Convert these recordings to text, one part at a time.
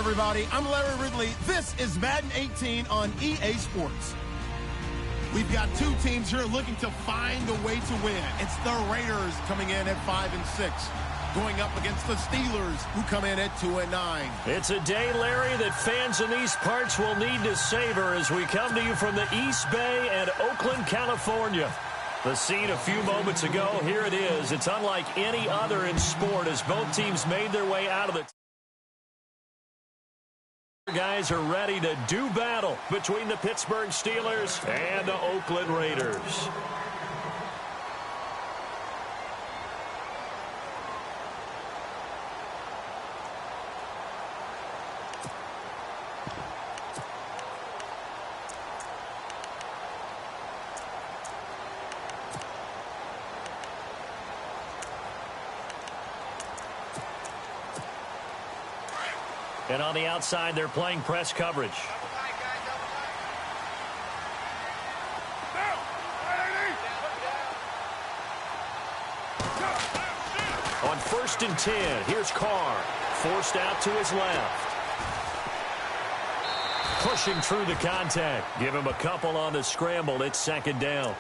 everybody. I'm Larry Ridley. This is Madden 18 on EA Sports. We've got two teams here looking to find a way to win. It's the Raiders coming in at 5-6, going up against the Steelers, who come in at 2-9. It's a day, Larry, that fans in these parts will need to savor as we come to you from the East Bay and Oakland, California. The scene a few moments ago, here it is. It's unlike any other in sport as both teams made their way out of the guys are ready to do battle between the Pittsburgh Steelers and the Oakland Raiders. And on the outside, they're playing press coverage. On 1st and 10, here's Carr. Forced out to his left. Pushing through the contact. Give him a couple on the scramble. It's 2nd down.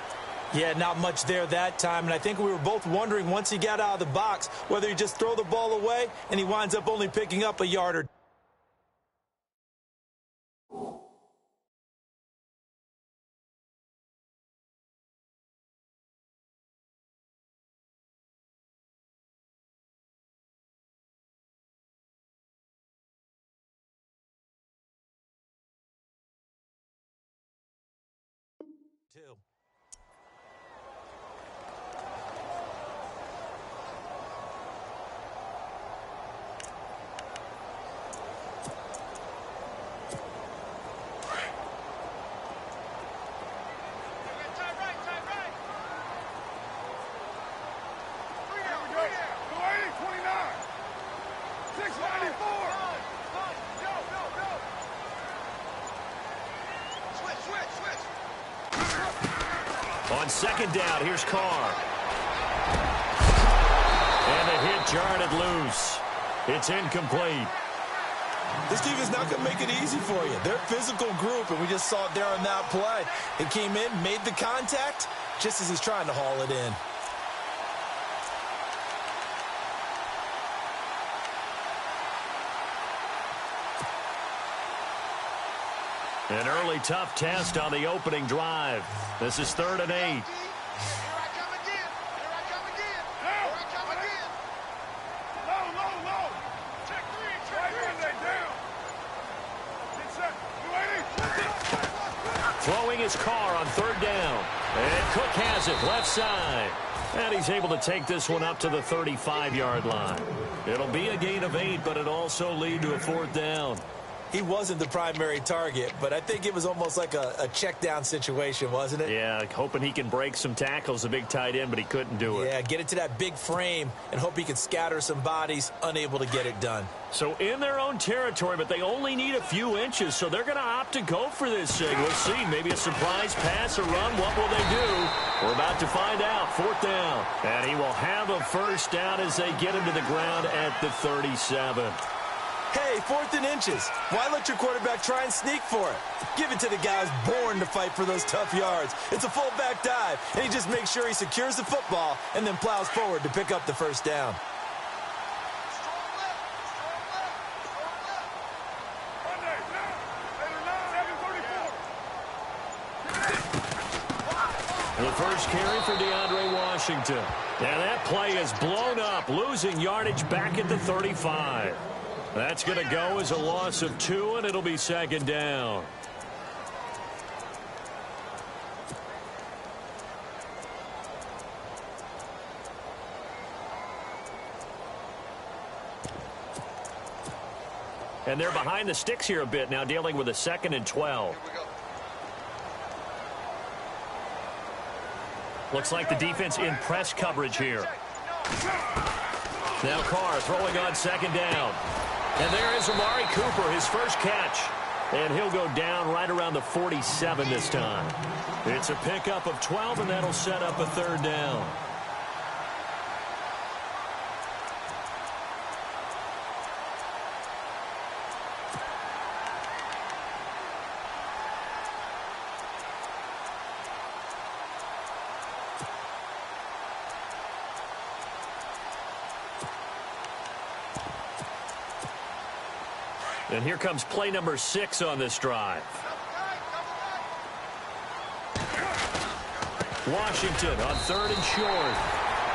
Yeah, not much there that time, and I think we were both wondering once he got out of the box whether he just throw the ball away, and he winds up only picking up a yard or two. On 2nd down, here's Carr. And the hit jarred loose. It's incomplete. This team is not going to make it easy for you. They're a physical group, and we just saw it there on that play. It came in, made the contact, just as he's trying to haul it in. An early tough test on the opening drive. This is 3rd and 8. Here I come again. Here I come again. Here I come again. Low. Check 3. Get set. Throwing his Carr on 3rd down. And Cook has it left side. And he's able to take this one up to the 35-yard line. It'll be a gain of 8, but it also lead to a 4th down. He wasn't the primary target, but I think it was almost like a check-down situation, wasn't it? Yeah, hoping he can break some tackles, a big tight end, but he couldn't do it. Yeah, get it to that big frame and hope he can scatter some bodies, unable to get it done. So in their own territory, but they only need a few inches, so they're going to opt to go for this thing. We'll see. Maybe a surprise pass or run. What will they do? We're about to find out. 4th down. And he will have a 1st down as they get him to the ground at the 37. Hey, 4th and inches. Why let your quarterback try and sneak for it? Give it to the guy who's born to fight for those tough yards. It's a fullback dive, and he just makes sure he secures the football and then plows forward to pick up the 1st down. The first carry for DeAndre Washington. And that play is blown up, losing yardage back at the 35. That's going to go as a loss of 2, and it'll be 2nd down. And they're behind the sticks here a bit now, dealing with a 2nd and 12. Looks like the defense in press coverage here. Now Carr throwing on 2nd down. And there is Amari Cooper, his first catch. And he'll go down right around the 47 this time. It's a pickup of 12, and that'll set up a 3rd down. And here comes play number 6 on this drive. Washington on 3rd and short.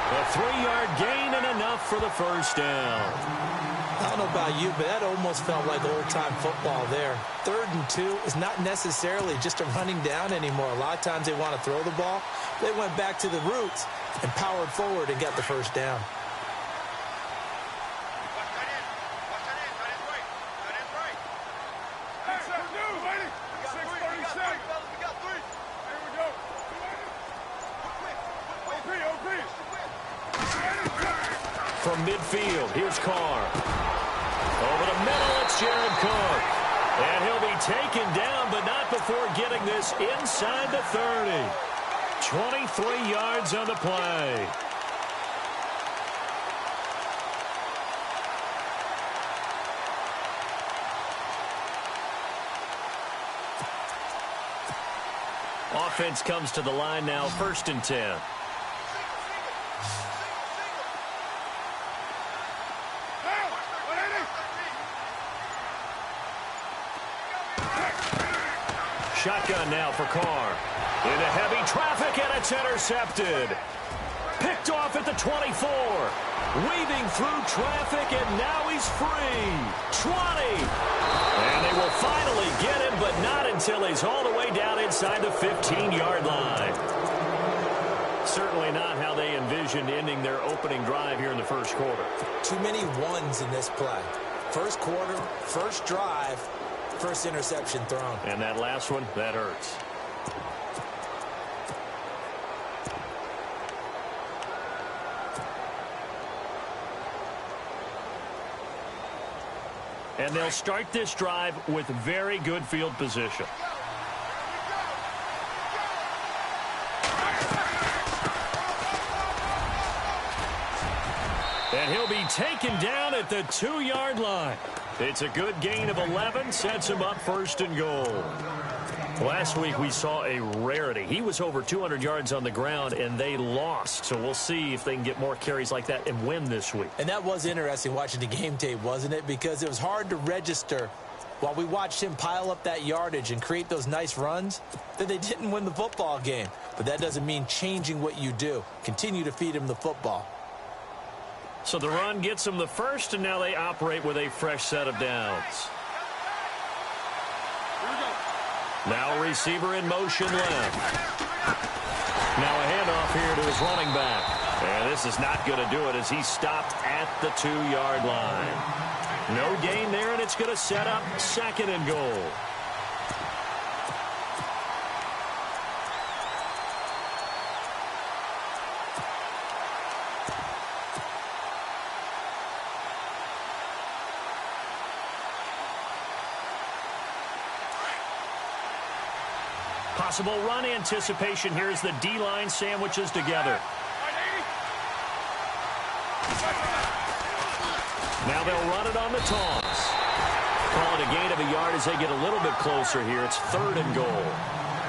A 3-yard gain and enough for the first down. I don't know about you, but that almost felt like old-time football there. 3rd and 2 is not necessarily just a running down anymore. A lot of times they want to throw the ball. They went back to the roots and powered forward and got the first down. From midfield, here's Carr. Over the middle, it's Jared Cook. And he'll be taken down, but not before getting this inside the 30. 23 yards on the play. Offense comes to the line now, 1st and 10. Shotgun now for Carr. Into heavy traffic, and it's intercepted. Picked off at the 24. Weaving through traffic, and now he's free. 20. And they will finally get him, but not until he's all the way down inside the 15-yard line. Certainly not how they envisioned ending their opening drive here in the first quarter. Too many ones in this play. First quarter, first drive, first interception thrown. And that last one, that hurts. And they'll start this drive with very good field position. And he'll be taken down at the 2-yard line. It's a good gain of 11, sets him up 1st and goal. Last week we saw a rarity. He was over 200 yards on the ground, and they lost. So we'll see if they can get more carries like that and win this week. And that was interesting watching the game tape, wasn't it? Because it was hard to register while we watched him pile up that yardage and create those nice runs that they didn't win the football game. But that doesn't mean changing what you do. Continue to feed him the football. So the run gets them the first, and now they operate with a fresh set of downs. Now a receiver in motion left. Now a handoff here to his running back. And this is not going to do it as he stopped at the 2-yard line. No gain there, and it's going to set up 2nd and goal. Possible run anticipation here as the D-line sandwiches together. Now they'll run it on the toss. Call it a gain of a yard as they get a little bit closer here. It's 3rd and goal.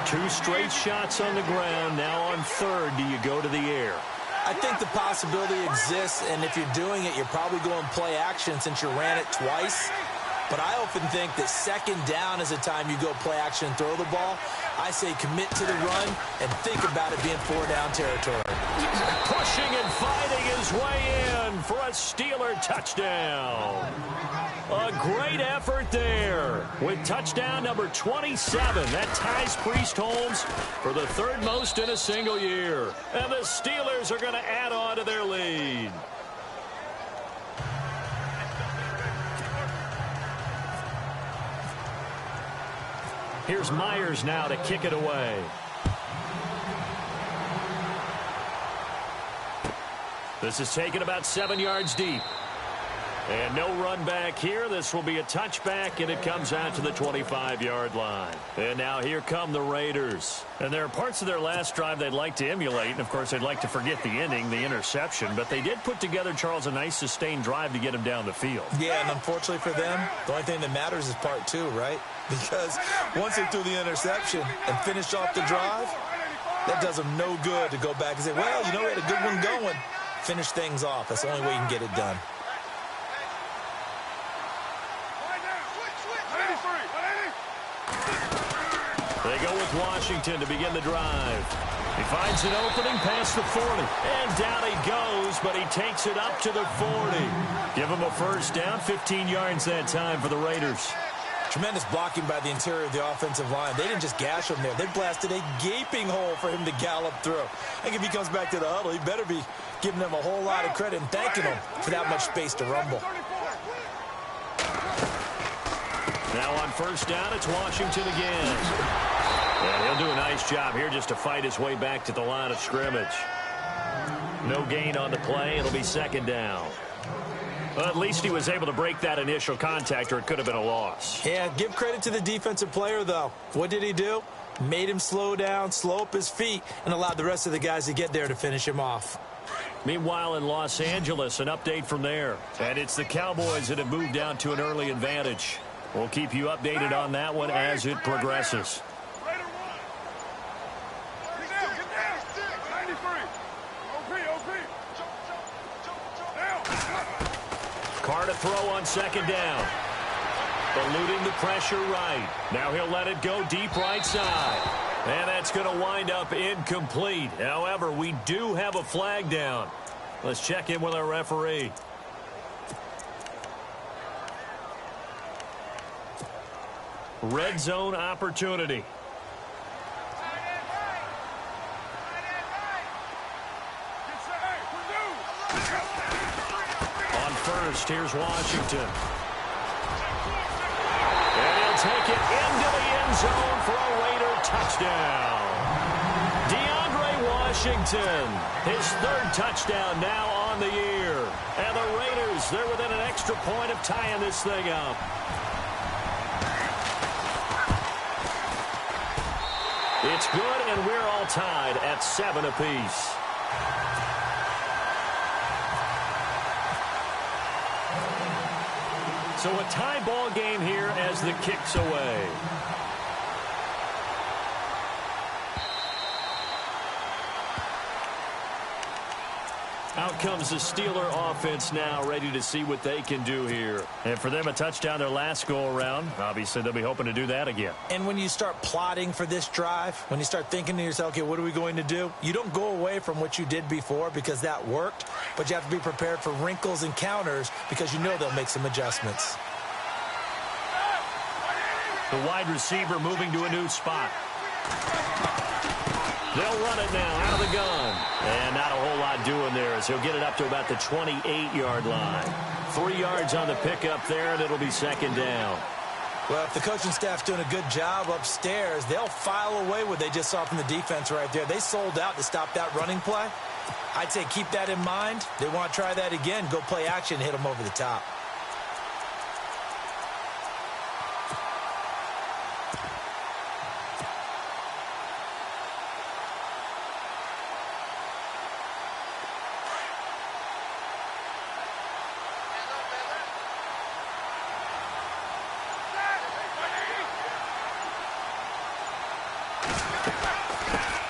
2 straight shots on the ground. Now on 3rd, do you go to the air? I think the possibility exists, and if you're doing it, you're probably going play action since you ran it twice. But I often think that 2nd down is the time you go play action and throw the ball. I say commit to the run and think about it being 4-down territory. Pushing and fighting his way in for a Steeler touchdown. A great effort there with touchdown number 27. That ties Priest Holmes for the 3rd most in a single year. And the Steelers are going to add on to their lead. Here's Myers now to kick it away. This is taken about 7 yards deep. And no run back here. This will be a touchback, and it comes out to the 25-yard line. And now here come the Raiders. And there are parts of their last drive they'd like to emulate. And, of course, they'd like to forget the ending, the interception. But they did put together, Charles, a nice sustained drive to get him down the field. Yeah, and unfortunately for them, the only thing that matters is part 2, right? Because once they threw the interception and finished off the drive, that does them no good to go back and say, well, you know, we had a good one going. Finish things off. That's the only way you can get it done. They go with Washington to begin the drive. He finds an opening past the 40. And down he goes, but he takes it up to the 40. Give him a first down, 15 yards that time for the Raiders. Tremendous blocking by the interior of the offensive line. They didn't just gash him there. They blasted a gaping hole for him to gallop through. I think if he comes back to the huddle, he better be giving them a whole lot of credit and thanking them for that much space to rumble. Now on first down, it's Washington again. And he'll do a nice job here just to fight his way back to the line of scrimmage. No gain on the play. It'll be second down. Well, at least he was able to break that initial contact, or it could have been a loss. Yeah, give credit to the defensive player, though. What did he do? Made him slow down, slow up his feet, and allowed the rest of the guys to get there to finish him off. Meanwhile, in Los Angeles, an update from there. And it's the Cowboys that have moved down to an early advantage. We'll keep you updated on that one as it progresses. Carr to throw on second down. Eluding the pressure right. Now he'll let it go deep right side. And that's going to wind up incomplete. However, we do have a flag down. Let's check in with our referee. Red zone opportunity. On first, here's Washington. And he'll take it into the end zone for a Raider touchdown. DeAndre Washington, his third touchdown now on the year. And the Raiders, they're within an extra point of tying this thing up. It's good, and we're all tied at 7 apiece. So a tie ball game here as the kick's away. Out comes the Steeler offense now, ready to see what they can do here. And for them, a touchdown their last go-around. Obviously, they'll be hoping to do that again. And when you start plotting for this drive, when you start thinking to yourself, okay, what are we going to do? You don't go away from what you did before because that worked, but you have to be prepared for wrinkles and counters because you know they'll make some adjustments. The wide receiver moving to a new spot. They'll run it now out of the gun. And not a whole lot doing there as he'll get it up to about the 28-yard line. 3 yards on the pickup there, and it'll be second down. Well, if the coaching staff's doing a good job upstairs, they'll file away what they just saw from the defense right there. They sold out to stop that running play. I'd say keep that in mind. They want to try that again, go play action, hit them over the top.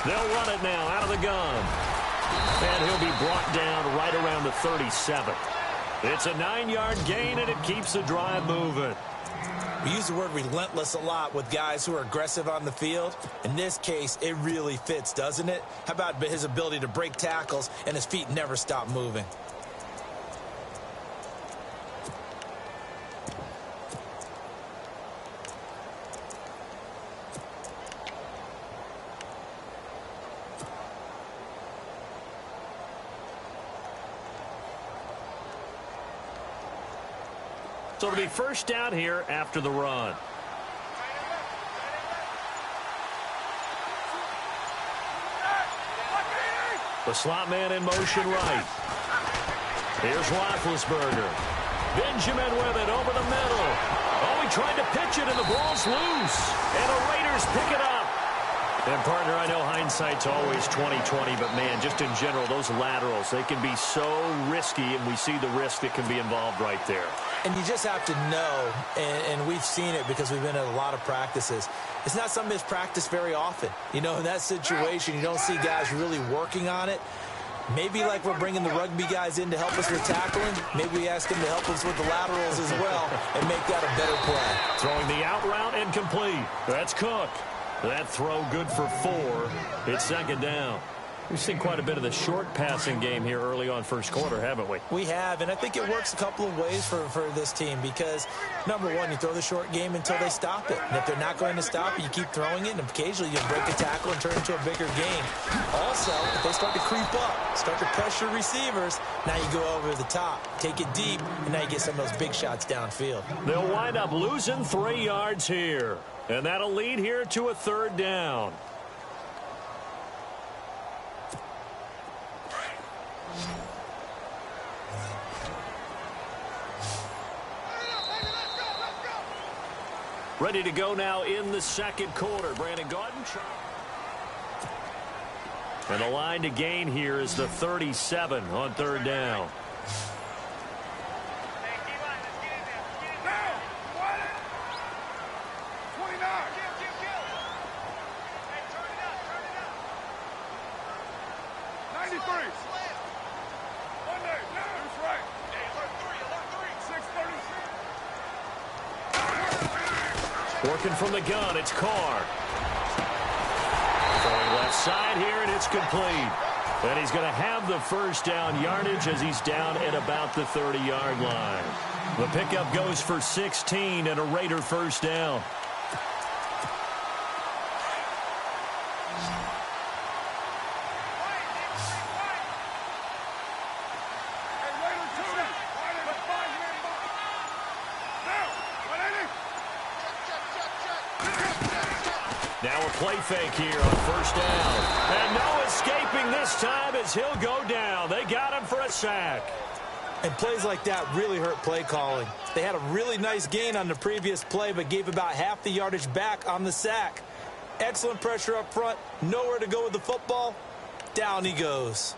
They'll run it now out of the gun. And he'll be brought down right around the 37. It's a 9-yard gain, and it keeps the drive moving. We use the word relentless a lot with guys who are aggressive on the field. In this case, it really fits, doesn't it? How about his ability to break tackles and his feet never stop moving? So it'll be first down here after the run. The slot man in motion right. Here's Roethlisberger. Benjamin with it over the middle. Oh, he tried to pitch it, and the ball's loose. And the Raiders pick it up. And, partner, I know hindsight's always 20/20, but, man, just in general, those laterals, they can be so risky, and we see the risk that can be involved right there. And you just have to know, and we've seen it because we've been at a lot of practices, it's not something that's practiced very often. You know, in that situation, you don't see guys really working on it. Maybe like we're bringing the rugby guys in to help us with tackling, maybe we ask them to help us with the laterals as well and make that a better play. Throwing the out route incomplete. That's Cook. That throw good for 4. It's second down. We've seen quite a bit of the short passing game here early on first quarter, haven't we? We have, and I think it works a couple of ways for this team because, number one, you throw the short game until they stop it. And if they're not going to stop it, you keep throwing it, and occasionally you break a tackle and turn it into a bigger game. Also, if they start to creep up, start to pressure receivers, now you go over the top, take it deep, and now you get some of those big shots downfield. They'll wind up losing 3 yards here, and that'll lead here to a third down. Ready to go now in the second quarter. Brandon Gaudin. And the line to gain here is the 37 on third down. Working from the gun, it's Carr. Throwing left side here, and it's complete. And he's going to have the first down yardage as he's down at about the 30-yard line. The pickup goes for 16 and a Raider first down. Now a play fake here on first down. And no escaping this time as he'll go down. They got him for a sack. And plays like that really hurt play calling. They had a really nice gain on the previous play, but gave about half the yardage back on the sack. Excellent pressure up front. Nowhere to go with the football. Down he goes.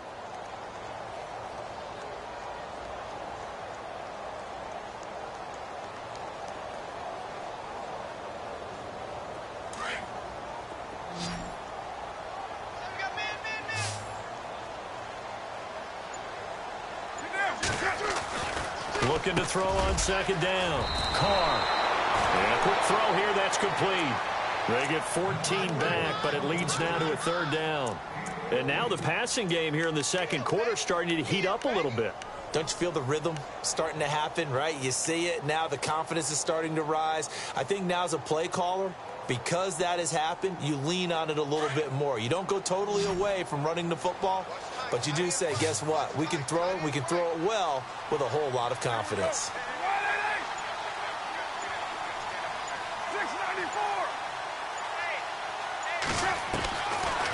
Looking to throw on second down. Carr. And a quick throw here. That's complete. They get 14 back, but it leads now to a third down. And now the passing game here in the second quarter starting to heat up a little bit. Don't you feel the rhythm starting to happen, right? You see it now. The confidence is starting to rise. I think now as a play caller, because that has happened, you lean on it a little bit more. You don't go totally away from running the football, but you do say, guess what? We can throw it. We can throw it well with a whole lot of confidence.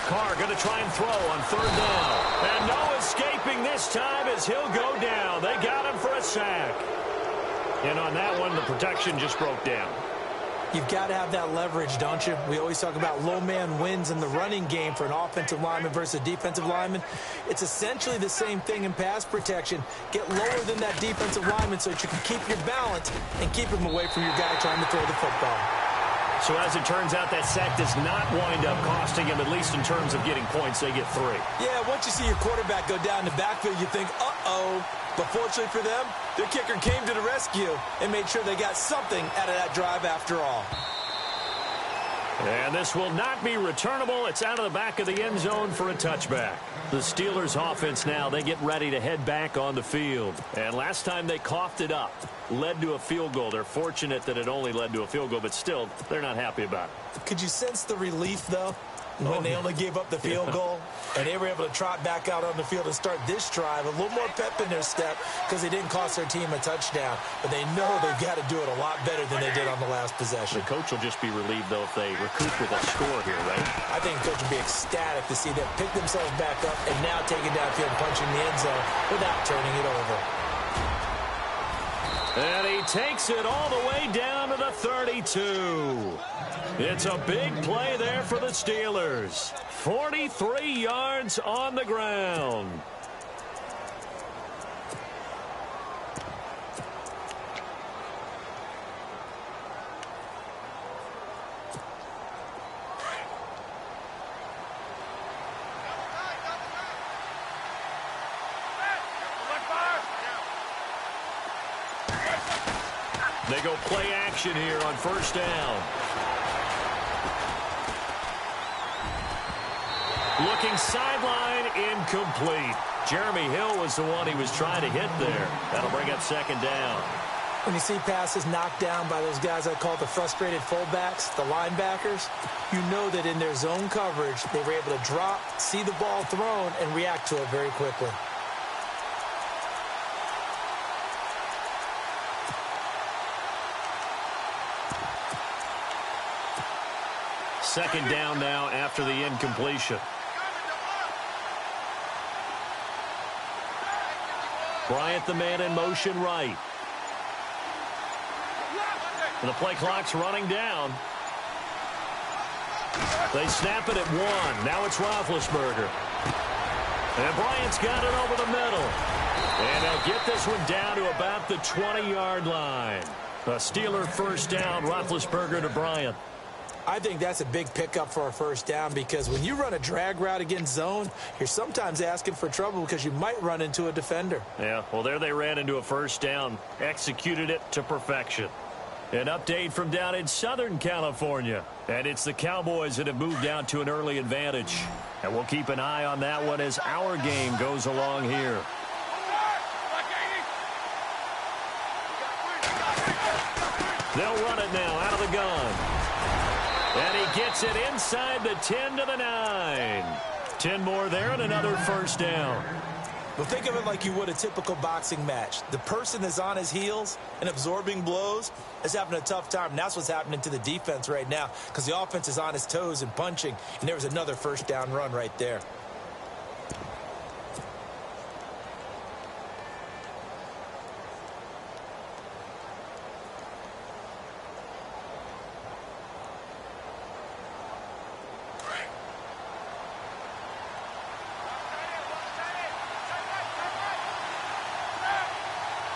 Carr going to try and throw on third down. And no escaping this time as he'll go down. They got him for a sack. And on that one, the protection just broke down. You've got to have that leverage, don't you? We always talk about low man wins in the running game for an offensive lineman versus a defensive lineman. It's essentially the same thing in pass protection. Get lower than that defensive lineman so that you can keep your balance and keep him away from your guy trying to throw the football. So as it turns out, that sack does not wind up costing him, at least in terms of getting points. They get 3. Yeah, once you see your quarterback go down the backfield, you think, uh-oh. But fortunately for them, their kicker came to the rescue and made sure they got something out of that drive after all. And this will not be returnable. It's out of the back of the end zone for a touchback. The Steelers offense now, they get ready to head back on the field. And last time they coughed it up, led to a field goal. They're fortunate that it only led to a field goal, but still, they're not happy about it. Could you sense the relief, though? When they only gave up the field goal, and they were able to trot back out on the field and start this drive, a little more pep in their step because they didn't cost their team a touchdown. But they know they've got to do it a lot better than they did on the last possession. The coach will just be relieved, though, if they recoup with a score here, right? I think the coach will be ecstatic to see them pick themselves back up and now take it downfield and punching the end zone without turning it over. And he takes it all the way down to the 32. It's a big play there for the Steelers. 43 yards on the ground. They go play action here on first down. Looking sideline, incomplete. Jeremy Hill was the one he was trying to hit there. That'll bring up second down. When you see passes knocked down by those guys I call the frustrated fullbacks, the linebackers, you know that in their zone coverage, they were able to drop, see the ball thrown, and react to it very quickly. Second down now after the incompletion. Bryant the man in motion right. And the play clock's running down. They snap it at 1. Now it's Roethlisberger. And Bryant's got it over the middle. And they'll get this one down to about the 20-yard line. A Steeler first down, Roethlisberger to Bryant. I think that's a big pickup for a first down because when you run a drag route against zone, you're sometimes asking for trouble because you might run into a defender. Yeah, well, there they ran into a first down, executed it to perfection. An update from down in Southern California. And it's the Cowboys that have moved down to an early advantage. And we'll keep an eye on that one as our game goes along here. They'll run it now out of the gun. And he gets it inside the 10 to the 9. 10 more there and another first down. Well, think of it like you would a typical boxing match. The person that's on his heels and absorbing blows is having a tough time. And that's what's happening to the defense right now because the offense is on his toes and punching. And there was another first down run right there.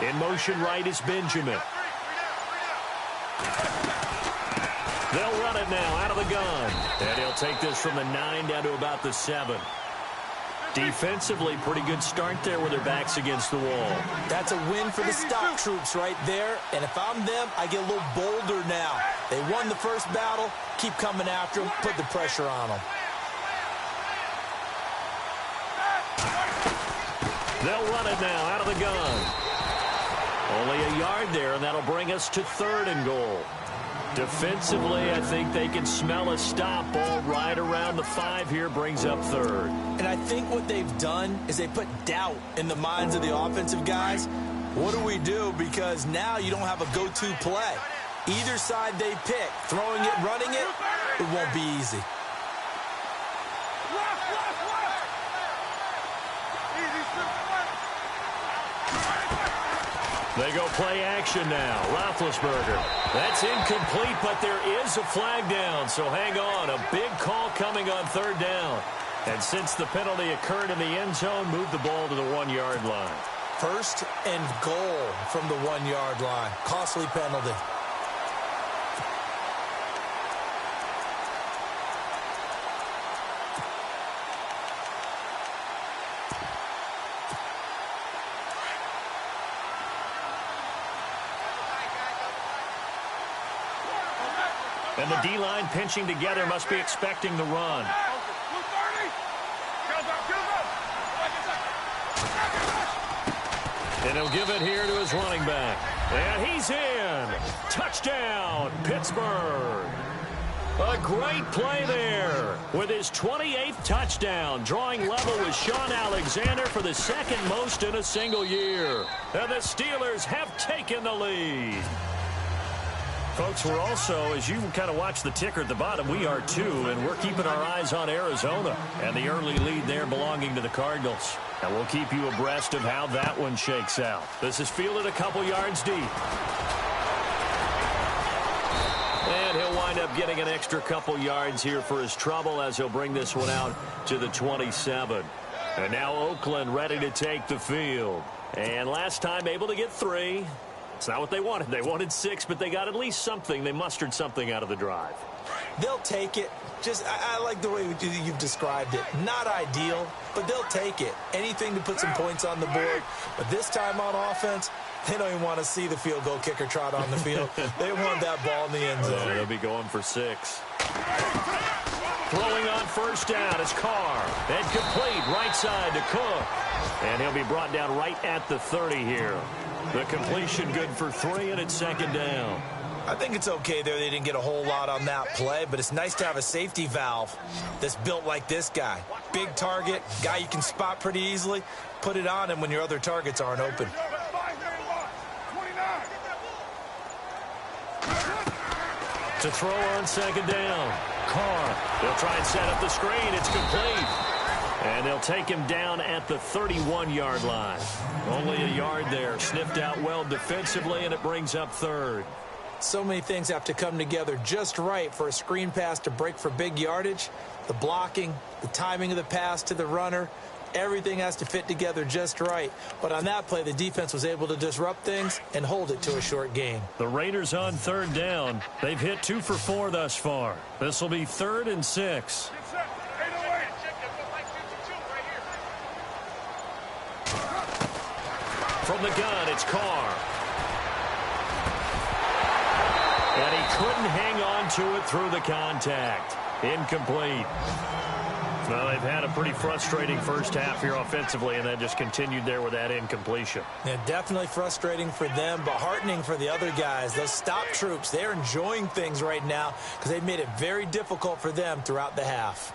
In motion right is Benjamin. They'll run it now out of the gun. And he'll take this from the 9 down to about the 7. Defensively, pretty good start there with their backs against the wall. That's a win for the stock troops right there. And if I'm them, I get a little bolder now. They won the first battle. Keep coming after them. Put the pressure on them. They'll run it now out of the gun. Only a yard there, and that'll bring us to 3rd and goal. Defensively, I think they can smell a stop. Ball right around the 5 here brings up 3rd. And I think what they've done is they put doubt in the minds of the offensive guys. What do we do? Because now you don't have a go-to play. Either side they pick, throwing it, running it, it won't be easy. They go play action now. Roethlisberger. That's incomplete, but there is a flag down, so hang on. A big call coming on 3rd down. And since the penalty occurred in the end zone, move the ball to the 1-yard line. 1st and goal from the 1-yard line. Costly penalty. And the D-line pinching together must be expecting the run. And he'll give it here to his running back. And he's in. Touchdown, Pittsburgh. A great play there with his 28th touchdown, drawing level with Sean Alexander for the 2nd most in a single year. And the Steelers have taken the lead. Folks, we're also, as you kind of watch the ticker at the bottom, we are too, and we're keeping our eyes on Arizona and the early lead there belonging to the Cardinals. And we'll keep you abreast of how that one shakes out. This is fielded a couple yards deep. And he'll wind up getting an extra couple yards here for his trouble as he'll bring this one out to the 27. And now Oakland ready to take the field. And last time able to get 3. It's not what they wanted. They wanted 6, but they got at least something. They mustered something out of the drive. They'll take it. Just, I like the way you've described it. Not ideal, but they'll take it. Anything to put some points on the board. But this time on offense, they don't even want to see the field goal kicker trot on the field. They want that ball in the end zone. They'll be going for 6. Throwing on first down is Carr. And complete right side to Cook. And he'll be brought down right at the 30 here. The completion good for 3, and it's second down. I think it's okay there. They didn't get a whole lot on that play, but it's nice to have a safety valve that's built like this guy. Big target, guy you can spot pretty easily. Put it on him when your other targets aren't open. To throw on second down. Carr. They'll try and set up the screen. It's complete. And they'll take him down at the 31-yard line. Only a yard there. Sniffed out well defensively, and it brings up third. So many things have to come together just right for a screen pass to break for big yardage. The blocking, the timing of the pass to the runner, everything has to fit together just right. But on that play, the defense was able to disrupt things and hold it to a short gain. The Raiders on third down. They've hit 2 for 4 thus far. This will be 3rd and 6. From the gun, it's Carr. And he couldn't hang on to it through the contact. Incomplete. Well, they've had a pretty frustrating first half here offensively, and that just continued there with that incompletion. Yeah, definitely frustrating for them, but heartening for the other guys. Those stop troops, they're enjoying things right now because they've made it very difficult for them throughout the half.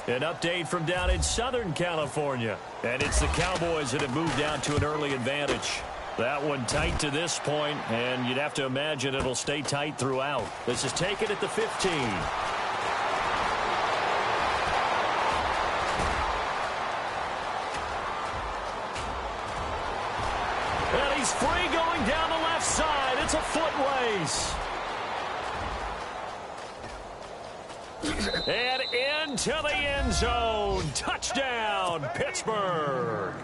An update from down in Southern California. And it's the Cowboys that have moved down to an early advantage. That one tight to this point, and you'd have to imagine it'll stay tight throughout. This is taken at the 15. And he's free going down the left side. It's a foot race. And into the end zone. Touchdown, Pittsburgh.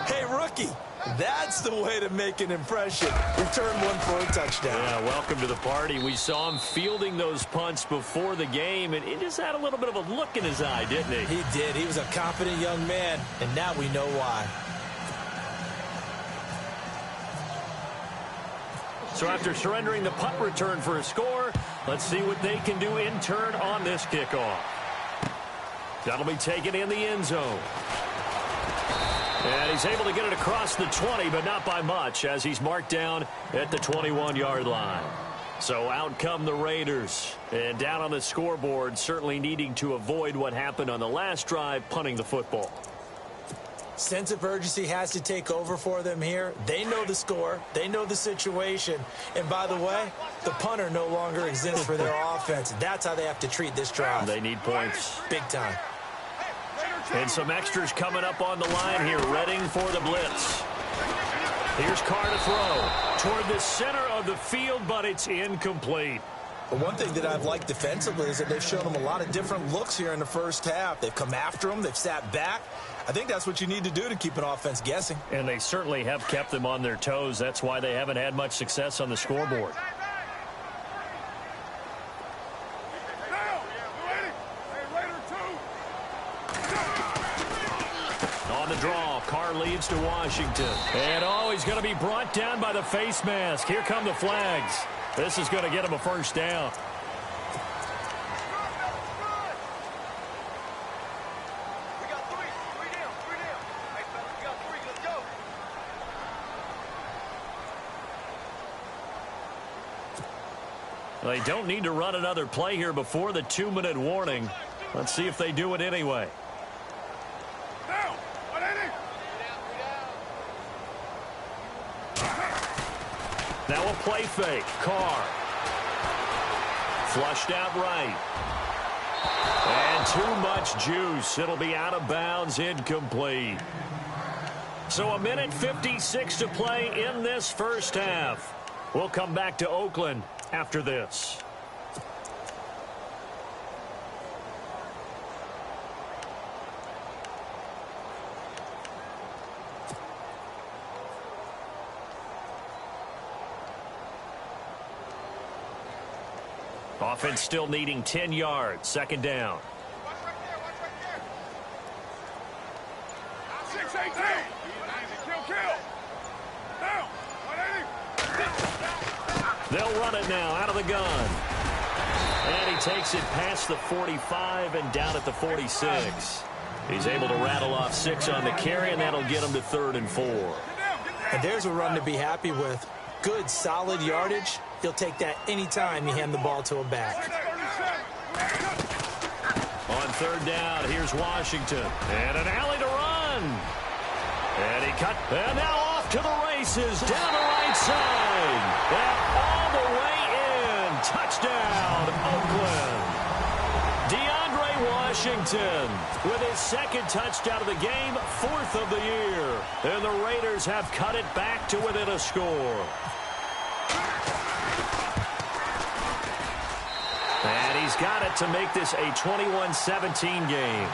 Hey, rookie, that's the way to make an impression. Return one for a touchdown. Yeah, welcome to the party. We saw him fielding those punts before the game, and he just had a little bit of a look in his eye, didn't he? He did. He was a confident young man, and now we know why. So after surrendering the punt return for a score, let's see what they can do in turn on this kickoff. That'll be taken in the end zone. And he's able to get it across the 20, but not by much, as he's marked down at the 21-yard line. So out come the Raiders. And down on the scoreboard, certainly needing to avoid what happened on the last drive, punting the football. Sense of urgency has to take over for them here. They know the score. They know the situation. And by the way, the punter no longer exists for their offense. That's how they have to treat this drive. They need points. Big time. And some extras coming up on the line here, readying for the blitz. Here's Carr to throw toward the center of the field, but it's incomplete. But one thing that I've liked defensively is that they've shown them a lot of different looks here in the first half. They've come after them. They've sat back. I think that's what you need to do to keep an offense guessing. And they certainly have kept them on their toes. That's why they haven't had much success on the scoreboard. On the draw, Carr leads to Washington. And he's going to be brought down by the face mask. Here come the flags. This is going to get him a first down. They don't need to run another play here before the 2-minute warning. Let's see if they do it anyway. Now a play fake. Carr. Flushed out right. And too much juice. It'll be out of bounds, incomplete. So a minute 56 to play in this first half. We'll come back to Oakland after this. Offense still needing 10 yards. Second down. Watch right there. 6-18. Kill. Down. 180. They'll run it now out of the gun. And he takes it past the 45 and down at the 46. He's able to rattle off 6 on the carry, and that'll get him to 3rd and 4. And there's a run to be happy with. Good, solid yardage. He'll take that anytime you hand the ball to a back. On 3rd down, here's Washington. And an alley to run. And he cut. And now off to the races. Down the right side. And all the way in. Touchdown, Oakland. Washington with his 2nd touchdown of the game, 4th of the year. And the Raiders have cut it back to within a score. And he's got it to make this a 21-17 game.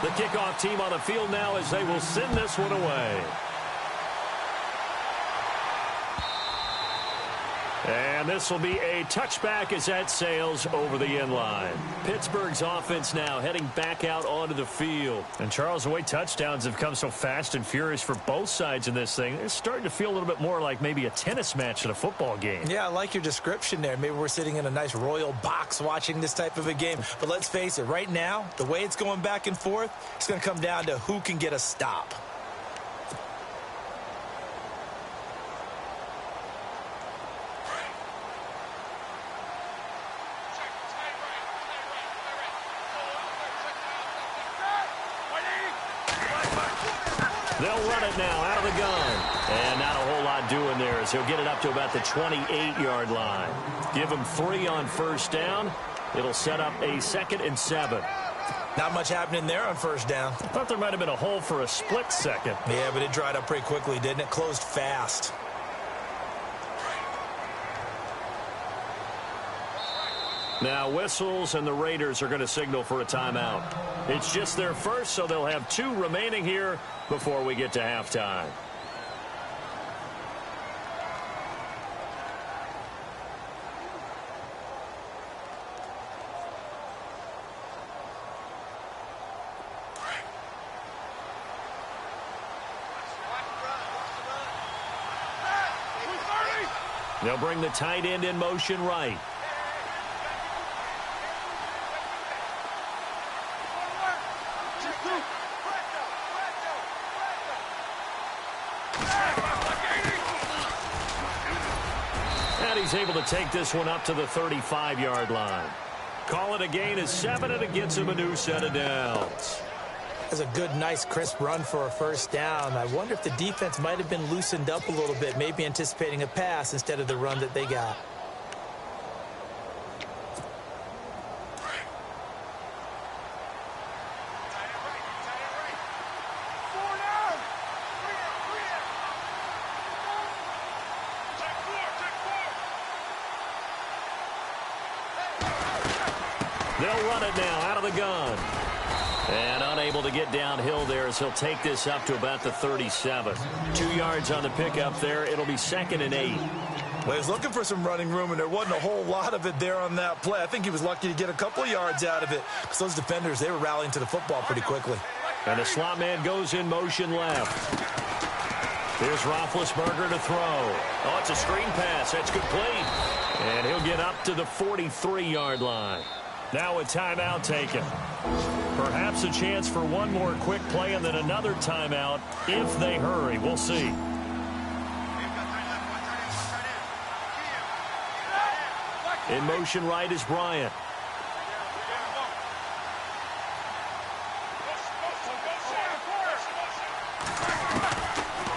The kickoff team on the field now as they will send this one away. And this will be a touchback as that sails over the end line. Pittsburgh's offense now heading back out onto the field. And Charles, the way touchdowns have come so fast and furious for both sides in this thing, it's starting to feel a little bit more like maybe a tennis match at a football game. Yeah, I like your description there. Maybe we're sitting in a nice royal box watching this type of a game. But let's face it, right now, the way it's going back and forth, it's going to come down to who can get a stop. They'll run it now out of the gun. And not a whole lot doing there as he'll get it up to about the 28-yard line. Give him 3 on 1st down. It'll set up a 2nd and 7. Not much happening there on 1st down. I thought there might have been a hole for a split second. Yeah, but it dried up pretty quickly, didn't it? Closed fast. Now whistles, and the Raiders are going to signal for a timeout. It's just their first, so they'll have 2 remaining here before we get to halftime. They'll bring the tight end in motion right. And he's able to take this one up to the 35-yard line. Call it a gain of 7, and it gets him a new set of downs. That's a good, nice, crisp run for a 1st down. I wonder if the defense might have been loosened up a little bit, maybe anticipating a pass instead of the run that they got. They'll run it now out of the gun. And unable to get downhill there as he'll take this up to about the 37. 2 yards on the pickup there. It'll be 2nd and 8. Well, he was looking for some running room, and there wasn't a whole lot of it there on that play. I think he was lucky to get a couple of yards out of it because those defenders, they were rallying to the football pretty quickly. And the slot man goes in motion left. Here's Roethlisberger to throw. Oh, it's a screen pass. That's complete. And he'll get up to the 43-yard line. Now a timeout taken. Perhaps a chance for one more quick play and then another timeout if they hurry. We'll see. In motion right is Bryant.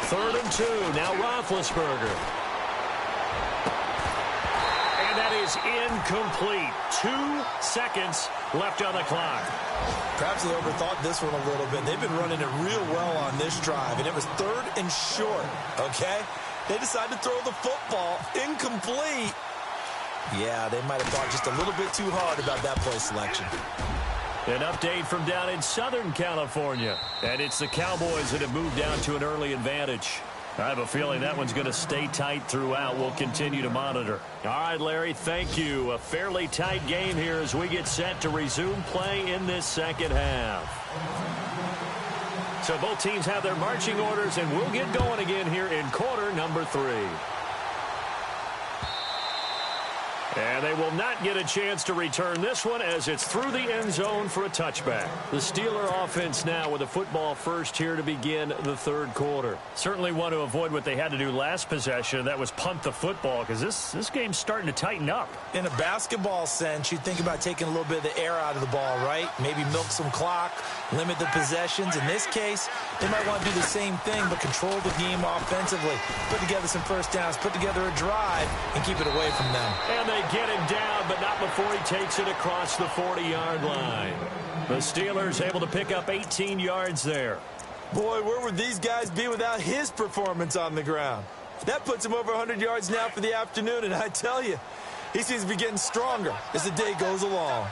Third and 2. Now Roethlisberger. And that is incomplete. 2 seconds left on the clock. Perhaps they overthought this one a little bit. They've been running it real well on this drive, and it was 3rd and short, okay? They decided to throw the football incomplete. Yeah, they might have thought just a little bit too hard about that play selection. An update from down in Southern California. And it's the Cowboys that have moved down to an early advantage. I have a feeling that one's going to stay tight throughout. We'll continue to monitor. All right, Larry, thank you. A fairly tight game here as we get set to resume play in this second half. So both teams have their marching orders, and we'll get going again here in quarter number 3. And they will not get a chance to return this one as it's through the end zone for a touchback. The Steeler offense now with a football first here to begin the third quarter. Certainly want to avoid what they had to do last possession. That was punt the football because this game's starting to tighten up. In a basketball sense, you think about taking a little bit of the air out of the ball, right? Maybe milk some clock, limit the possessions. In this case, they might want to do the same thing but control the game offensively. Put together some first downs, put together a drive, and keep it away from them. And they get him down, but not before he takes it across the 40-yard line. The Steelers able to pick up 18 yards there. Boy, where would these guys be without his performance on the ground? That puts him over 100 yards now for the afternoon, and I tell you, he seems to be getting stronger as the day goes along.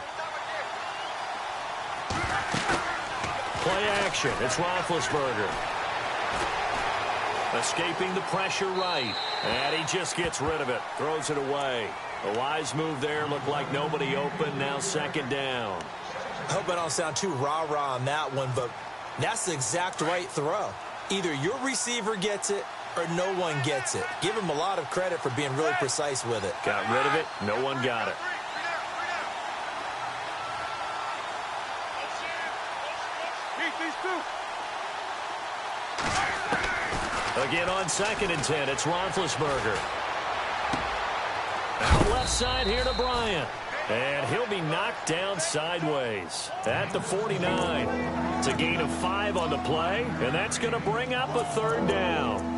Play action. It's Roethlisberger. Escaping the pressure right. And he just gets rid of it. Throws it away. A wise move there. Looked like nobody open. Now second down. I hope I don't sound too rah-rah on that one, but that's the exact right throw. Either your receiver gets it or no one gets it. Give him a lot of credit for being really precise with it. Got rid of it. No one got it. Again on 2nd and 10, it's Roethlisberger. Out left side here to Bryant. And he'll be knocked down sideways at the 49. It's a gain of 5 on the play, and that's going to bring up a third down.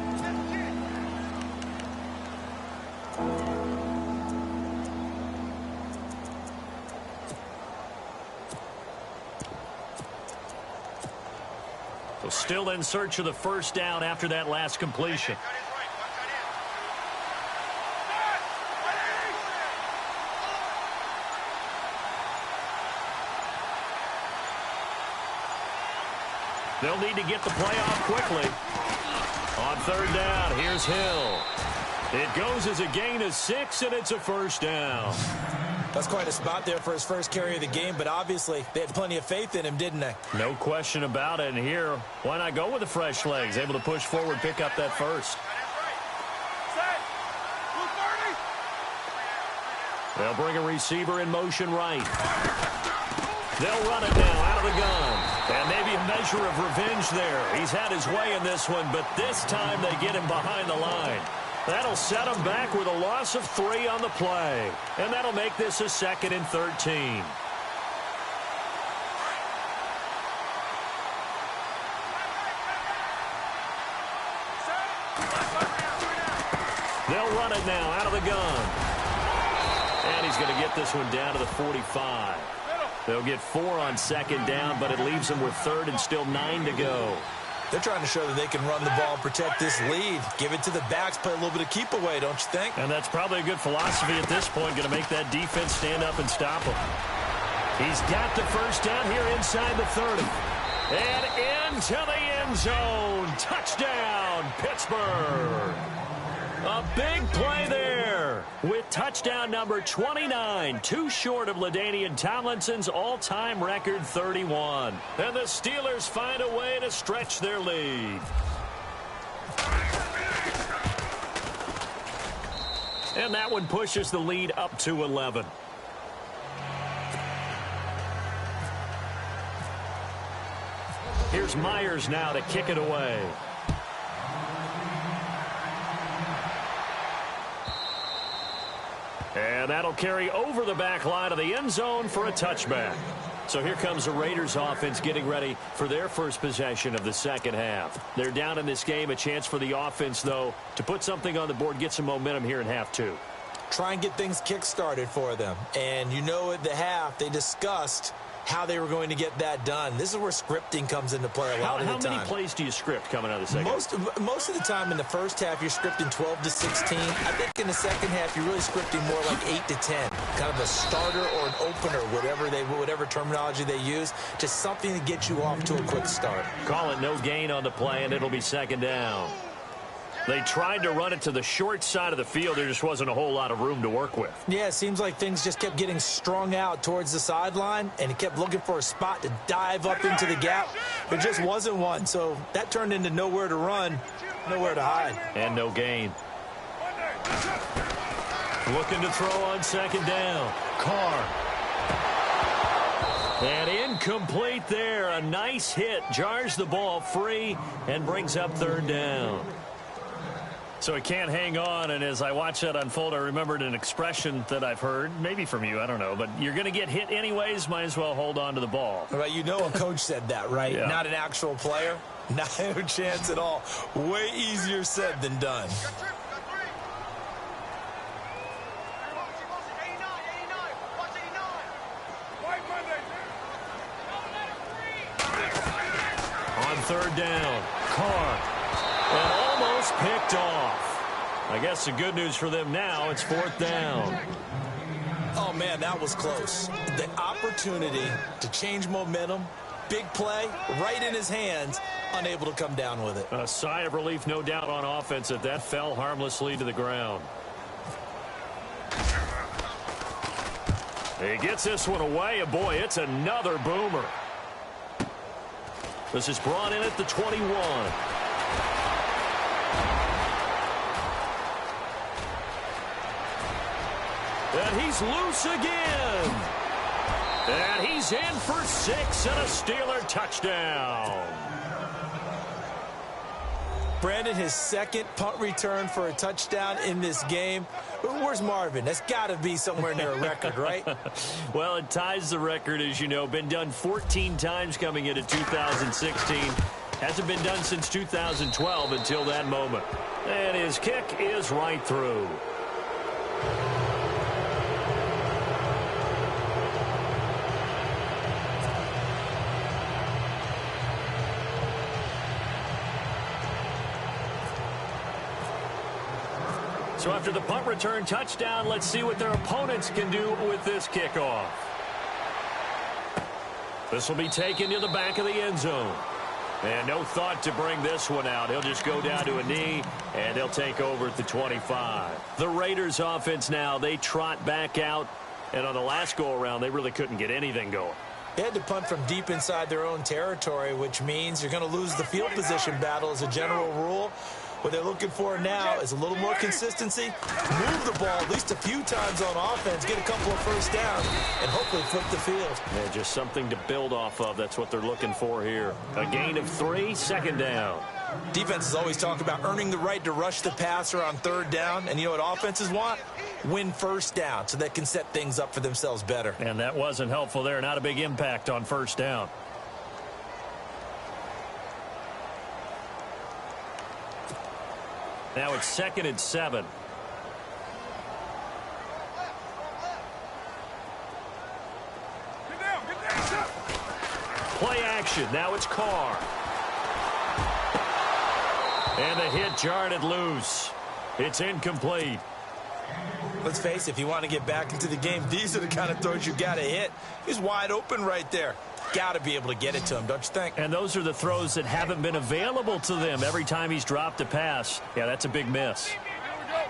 Still in search of the first down after that last completion. They'll need to get the play off quickly. On third down, here's Hill. It goes as a gain of 6, and it's a first down. That's quite a spot there for his first carry of the game, but obviously they had plenty of faith in him, didn't they? No question about it. And here, why not go with the fresh legs? Able to push forward, pick up that first. They'll bring a receiver in motion right. They'll run it now out of the gun. And maybe a measure of revenge there. He's had his way in this one, but this time they get him behind the line. That'll set him back with a loss of 3 on the play. And that'll make this a 2nd and 13. They'll run it now out of the gun. And he's going to get this one down to the 45. They'll get 4 on 2nd down, but it leaves them with 3rd and still 9 to go. They're trying to show that they can run the ball and protect this lead. Give it to the backs, play a little bit of keep away, don't you think? And that's probably a good philosophy at this point, going to make that defense stand up and stop him. He's got the first down here inside the 30. And into the end zone. Touchdown, Pittsburgh. A big play there with touchdown number 29, too short of LaDainian Tomlinson's all-time record 31. And the Steelers find a way to stretch their lead. And that one pushes the lead up to 11. Here's Myers now to kick it away. And that'll carry over the back line of the end zone for a touchback. So here comes the Raiders offense getting ready for their first possession of the second half. They're down in this game. A chance for the offense, though, to put something on the board, get some momentum here in half 2. Try and get things kick-started for them. And you know at the half, they discussed how they were going to get that done. This is where scripting comes into play a lot of the time. How many plays do you script coming out of the second? Most of the time in the first half, you're scripting 12 to 16. I think in the second half, you're really scripting more like 8 to 10. Kind of a starter or an opener, whatever terminology they use. Just something to get you off to a quick start. Call it no gain on the play, and it'll be second down. They tried to run it to the short side of the field. There just wasn't a whole lot of room to work with. Yeah, it seems like things just kept getting strung out towards the sideline, and he kept looking for a spot to dive up into the gap. There just wasn't one, so that turned into nowhere to run, nowhere to hide. And no gain. Looking to throw on second down. Carr. And incomplete there. A nice hit. Jars the ball free and brings up third down. So he can't hang on, and as I watch that unfold, I remembered an expression that I've heard, maybe from you, I don't know, but you're going to get hit anyways, might as well hold on to the ball. Well, you know a coach said that, right? Yeah. Not an actual player. Not a chance at all. Way easier said than done. On third down, Carr. And almost picked off. I guess the good news for them now, it's fourth down. Oh, man, that was close. The opportunity to change momentum, big play, right in his hands, unable to come down with it. A sigh of relief, no doubt, on offense that fell harmlessly to the ground. He gets this one away, and boy, it's another boomer. This is brought in at the 21. And he's loose again. And he's in for 6 and a Steeler touchdown. Brandon, his second punt return for a touchdown in this game. Where's Marvin? That's got to be somewhere near a record, right? Well, it ties the record, as you know. Been done 14 times coming into 2016. Hasn't been done since 2012 until that moment. And his kick is right through. So after the punt return touchdown, let's see what their opponents can do with this kickoff. This will be taken to the back of the end zone. And no thought to bring this one out. He'll just go down to a knee, and he'll take over at the 25. The Raiders offense now, they trot back out. And on the last go-around, they really couldn't get anything going. They had to punt from deep inside their own territory, which means you're going to lose the field position battle as a general rule. What they're looking for now is a little more consistency, move the ball at least a few times on offense, get a couple of first downs, and hopefully flip the field. Yeah, just something to build off of. That's what they're looking for here. A gain of 3, second down. Defenses always talk about earning the right to rush the passer on third down, and you know what offenses want? Win first down so they can set things up for themselves better. And that wasn't helpful there. Not a big impact on first down. Now it's 2nd and 7. Play action. Now it's Carr. And the hit jarred it loose. It's incomplete. Let's face it, if you want to get back into the game, these are the kind of throws you got to hit. He's wide open right there. Got to be able to get it to him, don't you think? And those are the throws that haven't been available to them every time he's dropped a pass. Yeah, that's a big miss. Here we go. Hey,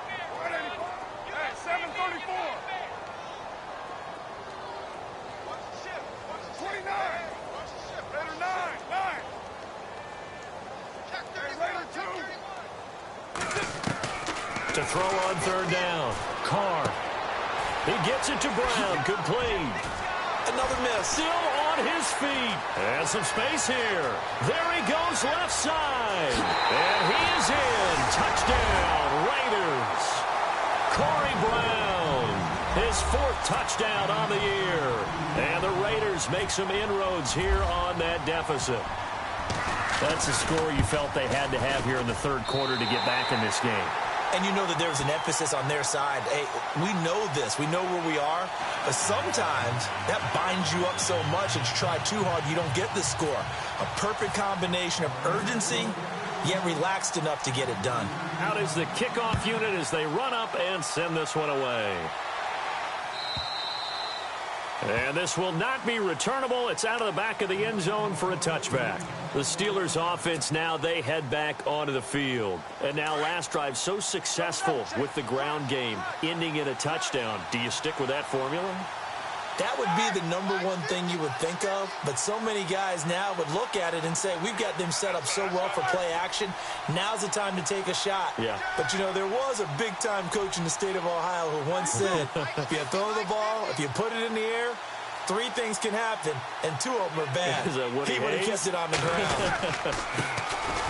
7:34. Watch the shift. Watch the 29. Watch the shift. Raider 9. Check 31. To throw on third down. Carr. He gets it to Brown. Complete. Another miss. Still on his feet. And some space here. There he goes left side. And he is in. Touchdown, Raiders. Corey Brown. His 4th touchdown on the year. And the Raiders make some inroads here on that deficit. That's the score you felt they had to have here in the third quarter to get back in this game. And you know that there's an emphasis on their side. Hey, we know this. We know where we are. But sometimes that binds you up so much that you try too hard, you don't get the score. A perfect combination of urgency, yet relaxed enough to get it done. Out is the kickoff unit as they run up and send this one away. And this will not be returnable. It's out of the back of the end zone for a touchback. The Steelers offense now, they head back onto the field. And now last drive so successful with the ground game, ending in a touchdown. Do you stick with that formula? That would be the number one thing you would think of, but so many guys now would look at it and say, we've got them set up so well for play action. Now's the time to take a shot. Yeah. But, you know, there was a big-time coach in the state of Ohio who once said, if you throw the ball, if you put it in the air, 3 things can happen, and 2 of them are bad. He would have kept it on the ground.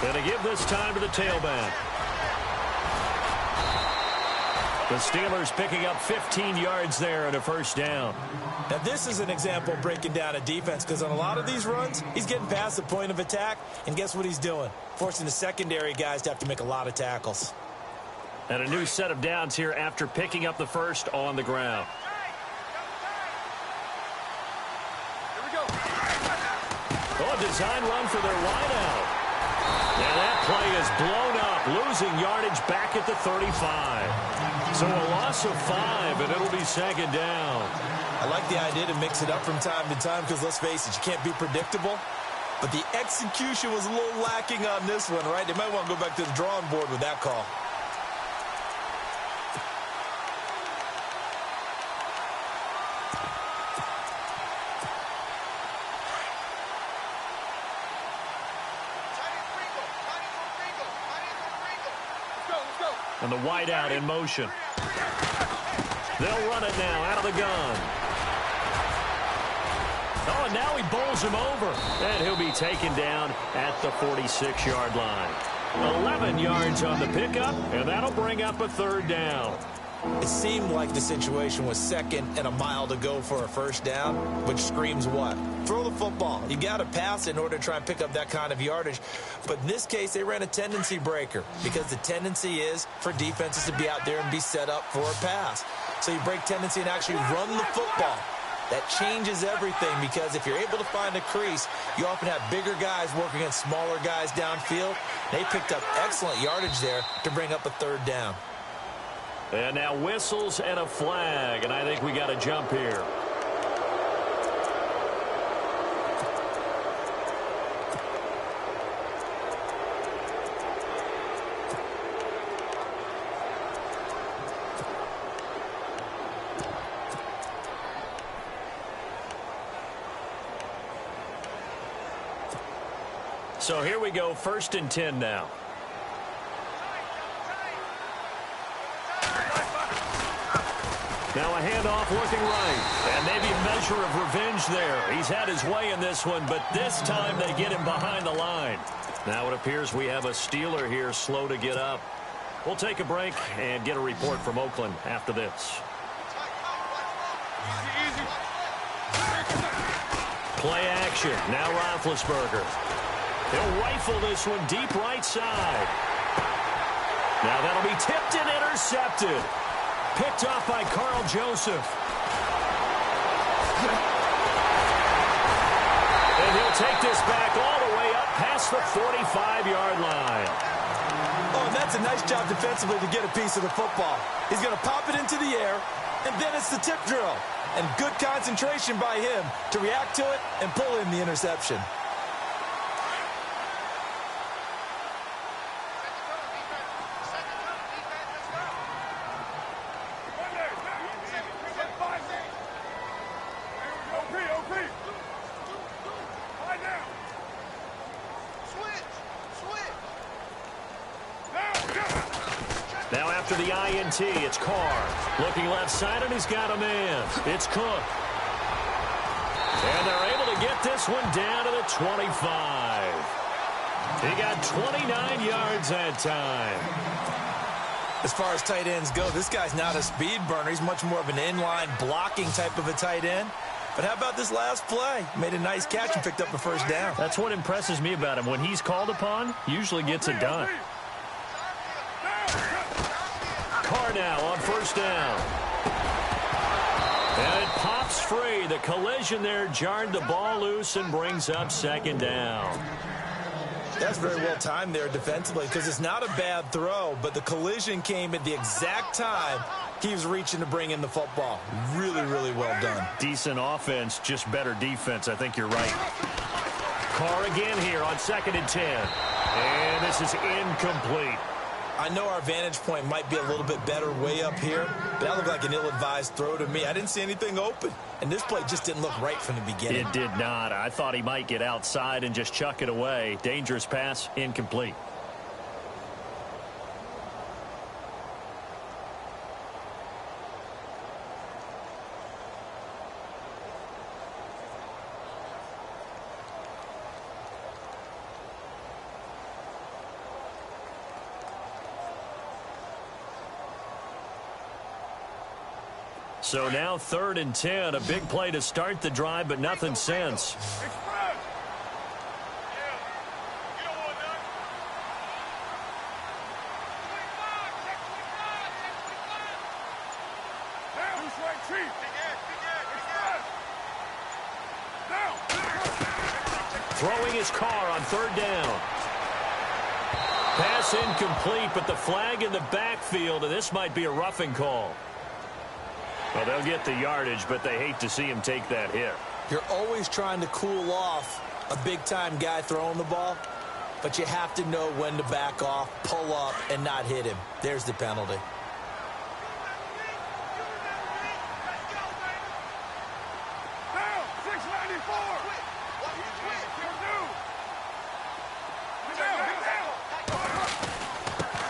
Going to give this time to the tailback. The Steelers picking up 15 yards there and a first down. Now, this is an example of breaking down a defense, because on a lot of these runs, he's getting past the point of attack, and guess what he's doing? Forcing the secondary guys to have to make a lot of tackles. And a new set of downs here after picking up the first on the ground. Here we go. Oh, a design run for their wideout. And that play is blown up, losing yardage back at the 35. So a loss of 5, and it'll be second down. I like the idea to mix it up from time to time, because let's face it, you can't be predictable. But the execution was a little lacking on this one, right? They might want to go back to the drawing board with that call. And the wideout in motion. They'll run it now out of the gun. Oh, and now he bowls him over. And he'll be taken down at the 46-yard line. 11 yards on the pickup, and that'll bring up a third down. It seemed like the situation was 2nd and a mile to go for a first down, which screams what? Throw the football. You got to pass in order to try and pick up that kind of yardage. But in this case, they ran a tendency breaker, because the tendency is for defenses to be out there and be set up for a pass. So you break tendency and actually run the football. That changes everything, because if you're able to find a crease, you often have bigger guys working against smaller guys downfield. They picked up excellent yardage there to bring up a third down. And now whistles and a flag, and I think we got a jump here. So here we go, 1st and 10 now. Now a handoff looking right, and maybe a measure of revenge there. He's had his way in this one, but this time they get him behind the line. Now it appears we have a Steeler here slow to get up. We'll take a break and get a report from Oakland after this. Play action, now Roethlisberger. He'll rifle this one deep right side. Now that'll be tipped and intercepted. Picked off by Carl Joseph. And he'll take this back all the way up past the 45-yard line. Oh, and that's a nice job defensively to get a piece of the football. He's going to pop it into the air, and then it's the tip drill. And good concentration by him to react to it and pull in the interception. Now after the INT, it's Carr. Looking left side, and he's got a man. It's Cook. And they're able to get this one down to the 25. He got 29 yards that time. As far as tight ends go, this guy's not a speed burner. He's much more of an inline blocking type of a tight end. But how about this last play? Made a nice catch and picked up a first down. That's what impresses me about him. When he's called upon, usually gets it done. Carr now on first down. And it pops free. The collision there jarred the ball loose and brings up second down. That's very well timed there defensively, because it's not a bad throw, but the collision came at the exact time He was reaching to bring in the football. Really, really well done. Decent offense, just better defense. I think you're right. Carr again here on 2nd and 10. And this is incomplete. I know our vantage point might be a little bit better way up here, but that looked like an ill-advised throw to me. I didn't see anything open, and this play just didn't look right from the beginning. It did not. I thought he might get outside and just chuck it away. Dangerous pass, incomplete. So now 3rd and 10, a big play to start the drive, but nothing since. Throwing his Carr on 3rd down. Pass incomplete, but the flag in the backfield, and this might be a roughing call. Well, they'll get the yardage, but they hate to see him take that hit. You're always trying to cool off a big-time guy throwing the ball, but you have to know when to back off, pull up, and not hit him. There's the penalty.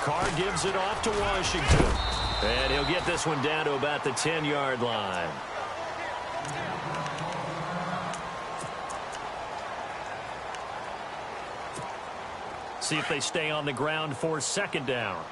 Carr gives it off to Washington. And he'll get this one down to about the 10-yard line. See if they stay on the ground for 2nd down.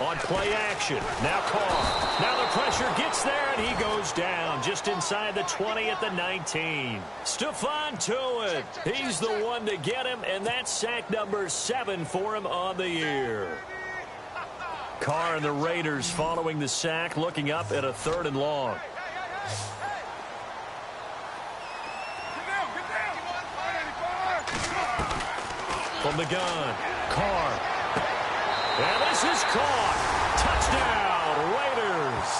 On play action. Now Carr. Now the pressure gets there, and he goes down just inside the 20 at the 19. Stephon Tuitt. He's the one to get him, and that's sack number 7 for him on the year. Carr and the Raiders following the sack, looking up at a 3rd and long. From the gun, Carr. And this is caught. Touchdown, Raiders.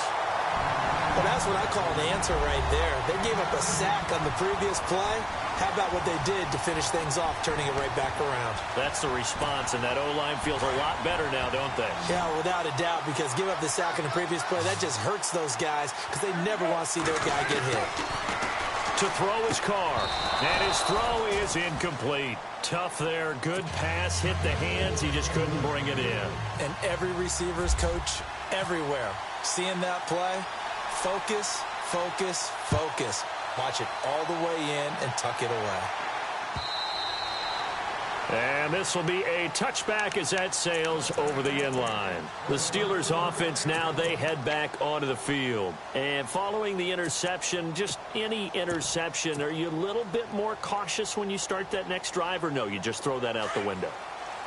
Well, that's what I call an answer right there. They gave up a sack on the previous play. How about what they did to finish things off, turning it right back around? That's the response, and that O-line feels a lot better now, don't they? Yeah, without a doubt, because give up the sack in the previous play, that just hurts those guys because they never want to see their guy get hit. To throw his Carr, and his throw is incomplete. Tough there, good pass, hit the hands, he just couldn't bring it in. And every receiver's coach everywhere, seeing that play, focus, focus, focus. Watch it all the way in and tuck it away. And this will be a touchback as that sails over the end line. The Steelers offense now, they head back onto the field. And following the interception, just any interception, are you a little bit more cautious when you start that next drive, or no, you just throw that out the window?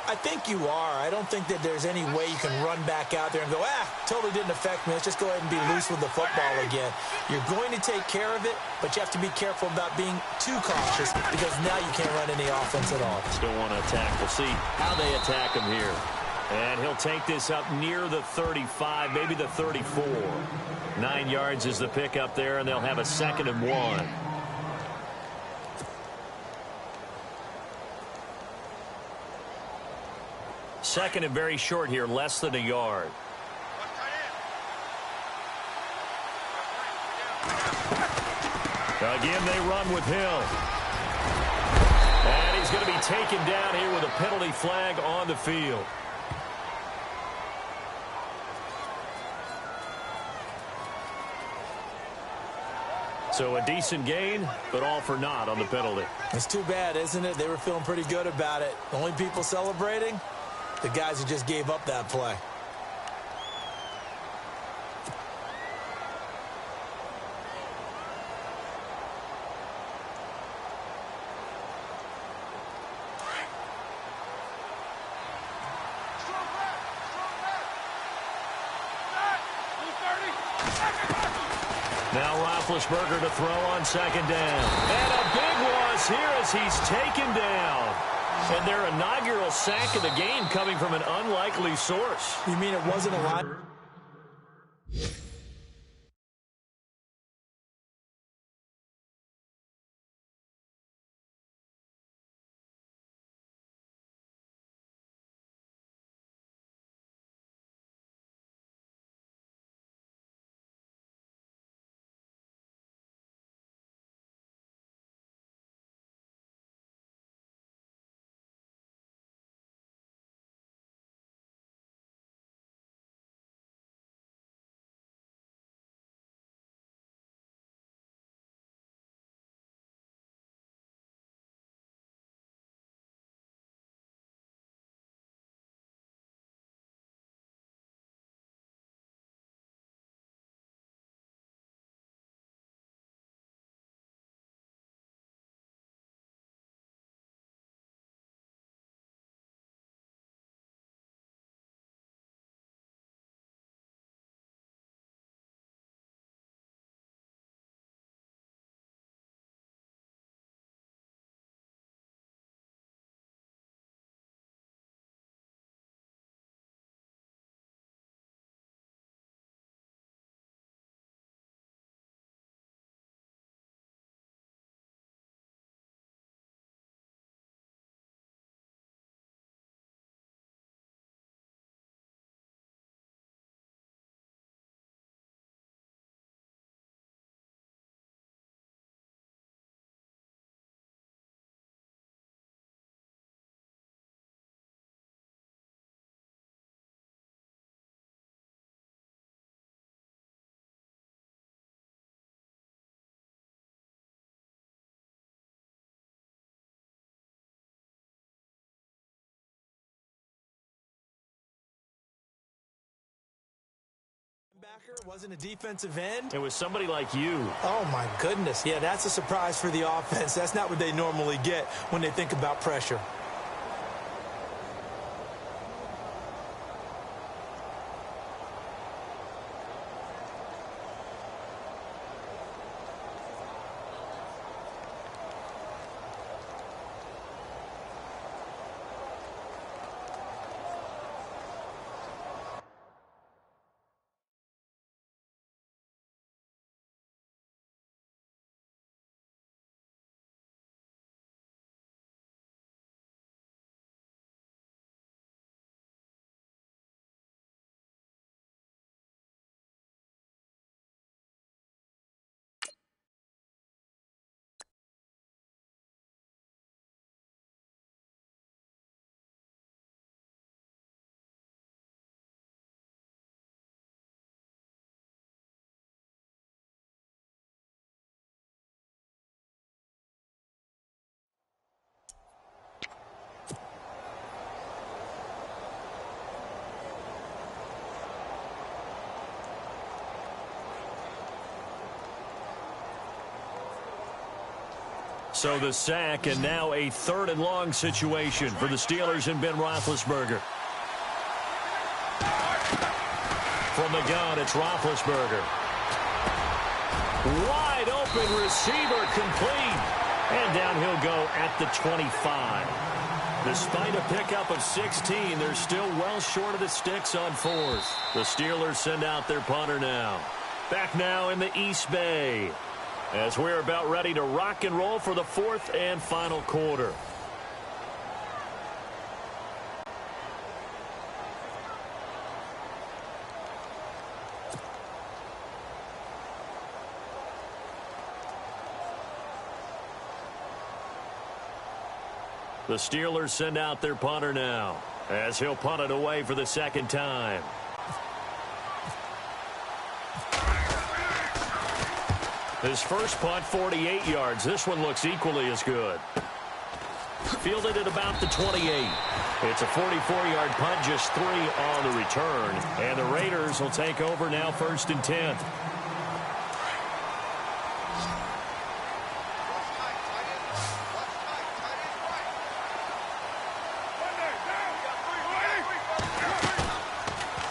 I think you are. I don't think that there's any way you can run back out there and go, totally didn't affect me. Let's just go ahead and be loose with the football again. You're going to take care of it, but you have to be careful about being too cautious because now you can't run any offense at all. Still want to attack. We'll see how they attack him here. And he'll take this up near the 35, maybe the 34. 9 yards is the pickup there, and they'll have a 2nd and 1. Second and very short here, less than a yard. Again, they run with Hill. And he's going to be taken down here with a penalty flag on the field. So a decent gain, but all for naught on the penalty. It's too bad, isn't it? They were feeling pretty good about it. The only people celebrating, the guys who just gave up that play. Now Roethlisberger to throw on second down. And a big loss here as he's taken down. And their inaugural sack of the game coming from an unlikely source. You mean it wasn't a lot? Backer wasn't a defensive end. It was somebody like you. Oh, my goodness. Yeah, that's a surprise for the offense. That's not what they normally get when they think about pressure. So the sack, and now a 3rd and long situation for the Steelers and Ben Roethlisberger. From the gun, it's Roethlisberger. Wide open receiver complete. And down he'll go at the 25. Despite a pickup of 16, they're still well short of the sticks on 4th. The Steelers send out their punter now. Back now in the East Bay, as we're about ready to rock and roll for the 4th and final quarter. The Steelers send out their punter now, as he'll punt it away for the 2nd time. His first punt, 48 yards. This one looks equally as good. Fielded at about the 28. It's a 44-yard punt, just 3 on the return. And the Raiders will take over now, 1st and 10.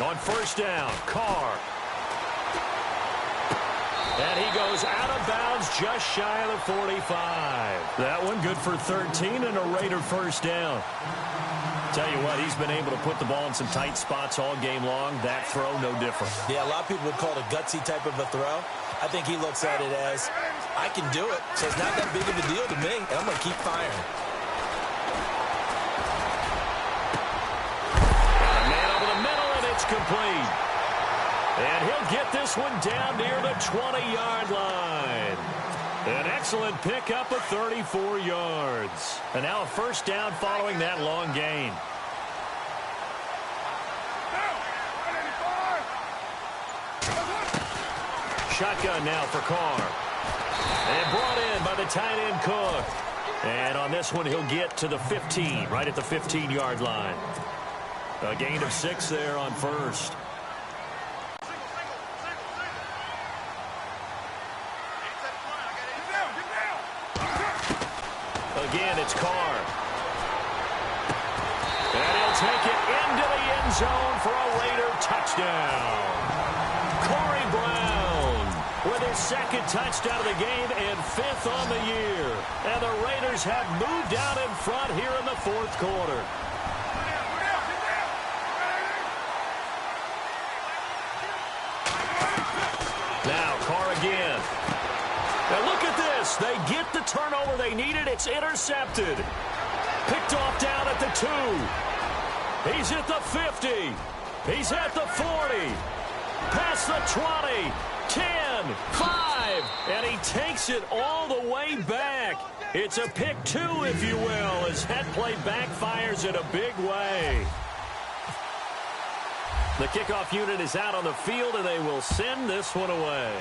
On 1st down, Carr. And he goes out of bounds just shy of the 45. That one good for 13 and a Raider first down. Tell you what, he's been able to put the ball in some tight spots all game long. That throw, no different. Yeah, a lot of people would call it a gutsy type of a throw. I think he looks at it as, I can do it, so it's not that big of a deal to me, and I'm going to keep firing. Got a man over the middle, and it's complete. And he'll get this one down near the 20-yard line. An excellent pickup of 34 yards. And now a first down following that long gain. Shotgun now for Carr. And brought in by the tight end Cook. And on this one, he'll get to the 15, right at the 15-yard line. A gain of 6 there on first. Again, it's Carr. And he'll take it into the end zone for a Raider touchdown. Corey Brown with his second touchdown of the game and 5th on the year. And the Raiders have moved out in front here in the 4th quarter. Now Carr again. And look at this. They get the turnover they needed. It's intercepted. Picked off down at the 2. He's at the 50. He's at the 40. Past the 20. 10. 5. And he takes it all the way back. It's a pick 2, if you will, as that play backfires in a big way. The kickoff unit is out on the field, and they will send this one away.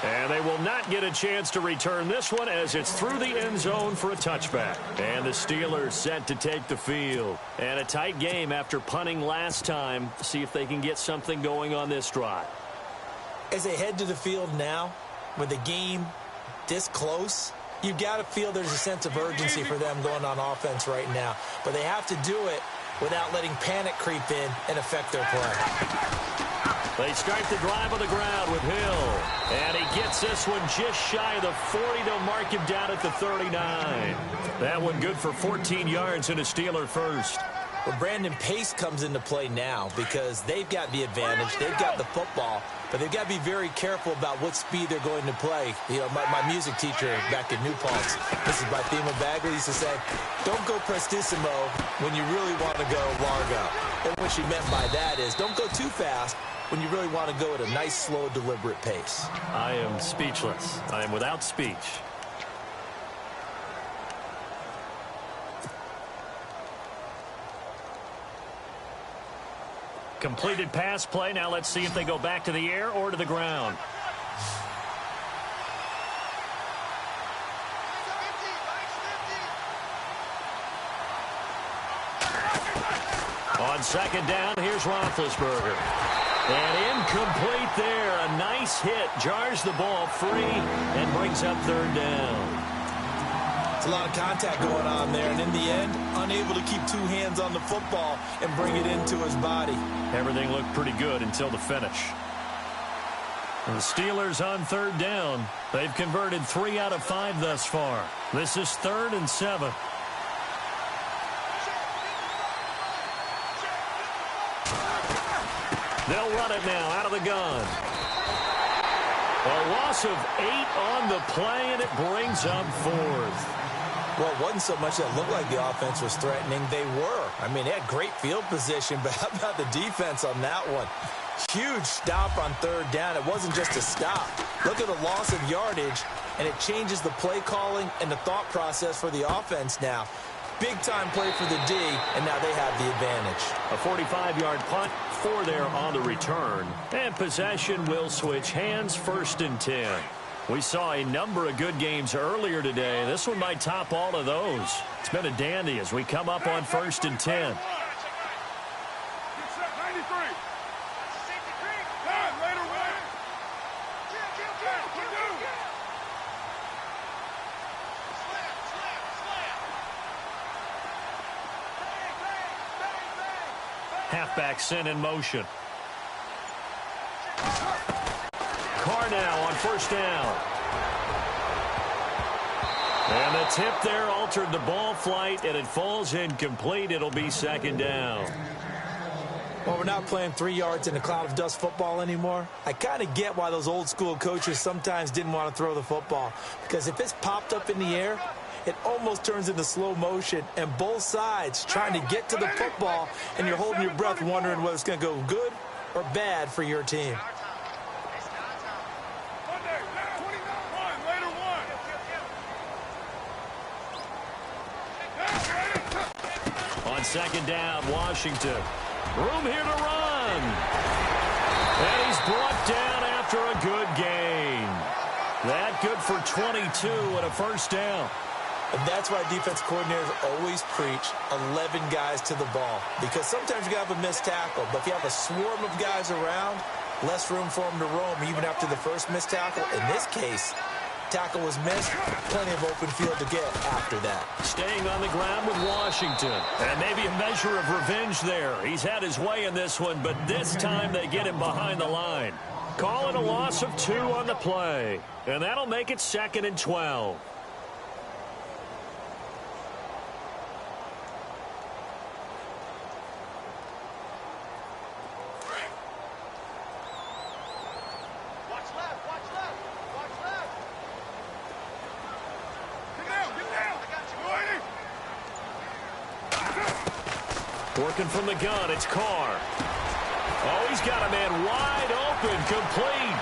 And they will not get a chance to return this one as it's through the end zone for a touchback. And the Steelers set to take the field. And a tight game after punting last time. See if they can get something going on this drive. As they head to the field now, with the game this close, you've got to feel there's a sense of urgency for them going on offense right now. But they have to do it without letting panic creep in and affect their play. They start the drive on the ground with Hill. And he gets this one just shy of the 40 to mark him down at the 39. That one good for 14 yards and a Steeler first. Well, Brandon, pace comes into play now because they've got the advantage. They've got the football, but they've got to be very careful about what speed they're going to play. You know, my music teacher back in New Paltz, Mrs. Bythema Bagley, used to say, don't go prestissimo when you really want to go largo. And what she meant by that is don't go too fast when you really want to go at a nice, slow, deliberate pace. I am speechless. I am without speech. Completed pass play. Now let's see if they go back to the air or to the ground. On second down, here's Roethlisberger. And incomplete there. A nice hit. Jars the ball free and brings up third down. It's a lot of contact going on there, and in the end, unable to keep two hands on the football and bring it into his body. Everything looked pretty good until the finish. And the Steelers on third down. They've converted 3 out of 5 thus far. This is 3rd and 7. They'll run it now out of the gun. A loss of 8 on the play, and it brings up 4th. Well, it wasn't so much that it looked like the offense was threatening. They were. I mean, they had great field position, but how about the defense on that one? Huge stop on third down. It wasn't just a stop. Look at the loss of yardage, and it changes the play calling and the thought process for the offense now. Big-time play for the D, and now they have the advantage. A 45-yard punt, 4 there on the return. And possession will switch hands, 1st and 10. We saw a number of good games earlier today. This one might top all of those. It's been a dandy as we come up on 1st and 10. Halfback sent in motion. now on first down. And the tip there altered the ball flight, and it falls incomplete. It'll be second down. Well, we're not playing 3 yards in a cloud of dust football anymore. I kind of get why those old school coaches sometimes didn't want to throw the football. Because if it's popped up in the air, it almost turns into slow motion, and both sides trying to get to the football, and you're holding your breath wondering whether it's going to go good or bad for your team. On second down, Washington. Room here to run. And he's brought down after a good gain. That good for 22 and a first down. And that's why defense coordinators always preach 11 guys to the ball. Because sometimes you got to have a missed tackle. But if you have a swarm of guys around, less room for them to roam even after the first missed tackle. In this case, tackle was missed, plenty of open field to get after that. Staying on the ground with Washington. And maybe a measure of revenge there. He's had his way in this one, but this time they get him behind the line. Call it a loss of 2 on the play. And that'll make it 2nd and 12. Working from the gun, it's Carr. Oh, he's got a man wide open, complete.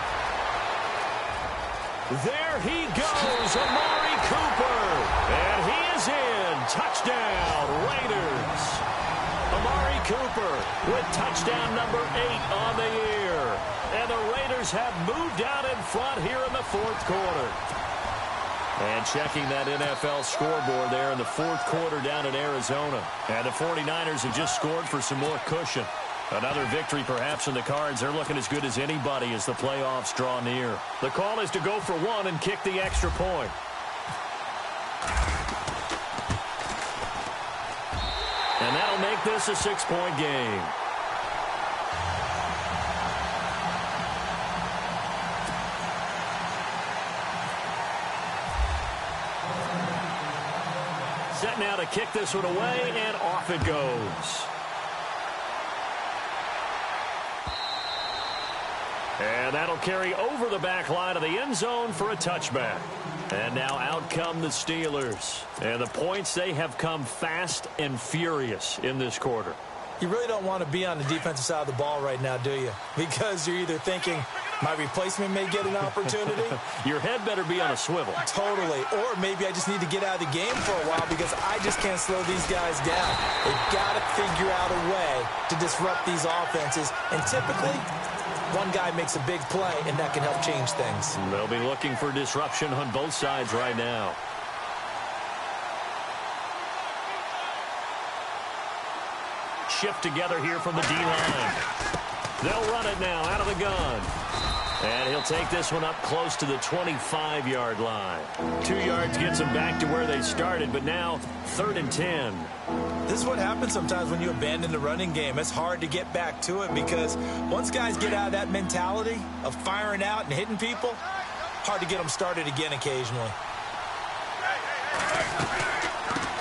There he goes, Amari Cooper. And he is in. Touchdown, Raiders. Amari Cooper with touchdown number 8 on the year. And the Raiders have moved out in front here in the 4th quarter. And checking that NFL scoreboard there in the 4th quarter down in Arizona. And the 49ers have just scored for some more cushion. Another victory perhaps in the cards. They're looking as good as anybody as the playoffs draw near. The call is to go for 1 and kick the extra point. And that'll make this a 6-point game. Set now to kick this one away, and off it goes. And that'll carry over the back line of the end zone for a touchback. And now out come the Steelers. And the points, they have come fast and furious in this quarter. You really don't want to be on the defensive side of the ball right now, do you? Because you're either thinking, my replacement may get an opportunity. Your head better be on a swivel. Totally. Or maybe I just need to get out of the game for a while because I just can't slow these guys down. They've got to figure out a way to disrupt these offenses. And typically, one guy makes a big play, and that can help change things. They'll be looking for disruption on both sides right now. Shift together here from the D-line. They'll run it now out of the gun. And he'll take this one up close to the 25-yard line. 2 yards gets them back to where they started, but now 3rd and 10. This is what happens sometimes when you abandon the running game. It's hard to get back to it because once guys get out of that mentality of firing out and hitting people, hard to get them started again occasionally.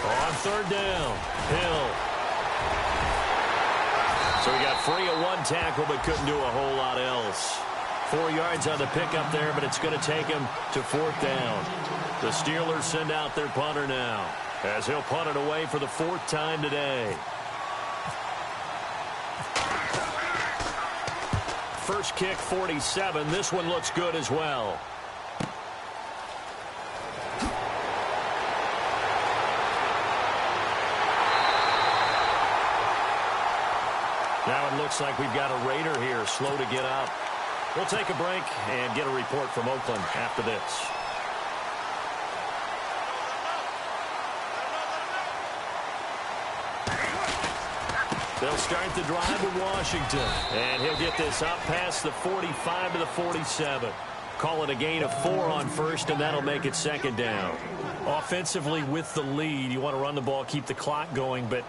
On 3rd down, Hill. So he got free of 1 tackle but couldn't do a whole lot else. 4 yards on the pickup there, but it's going to take him to 4th down. The Steelers send out their punter now as he'll punt it away for the 4th time today. First kick, 47. This one looks good as well. Now it looks like we've got a Raider here, slow to get up. We'll take a break and get a report from Oakland after this. They'll start the drive with Washington. And he'll get this up past the 45 to the 47. call it a gain of 4 on first, and that'll make it second down. Offensively with the lead, you want to run the ball, keep the clock going, but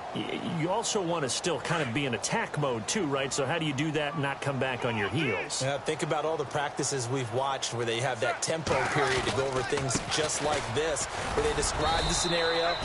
you also want to still kind of be in attack mode too, right? So how do you do that and not come back on your heels? Yeah, think about all the practices we've watched where they have that tempo period to go over things just like this, where they describe the scenario,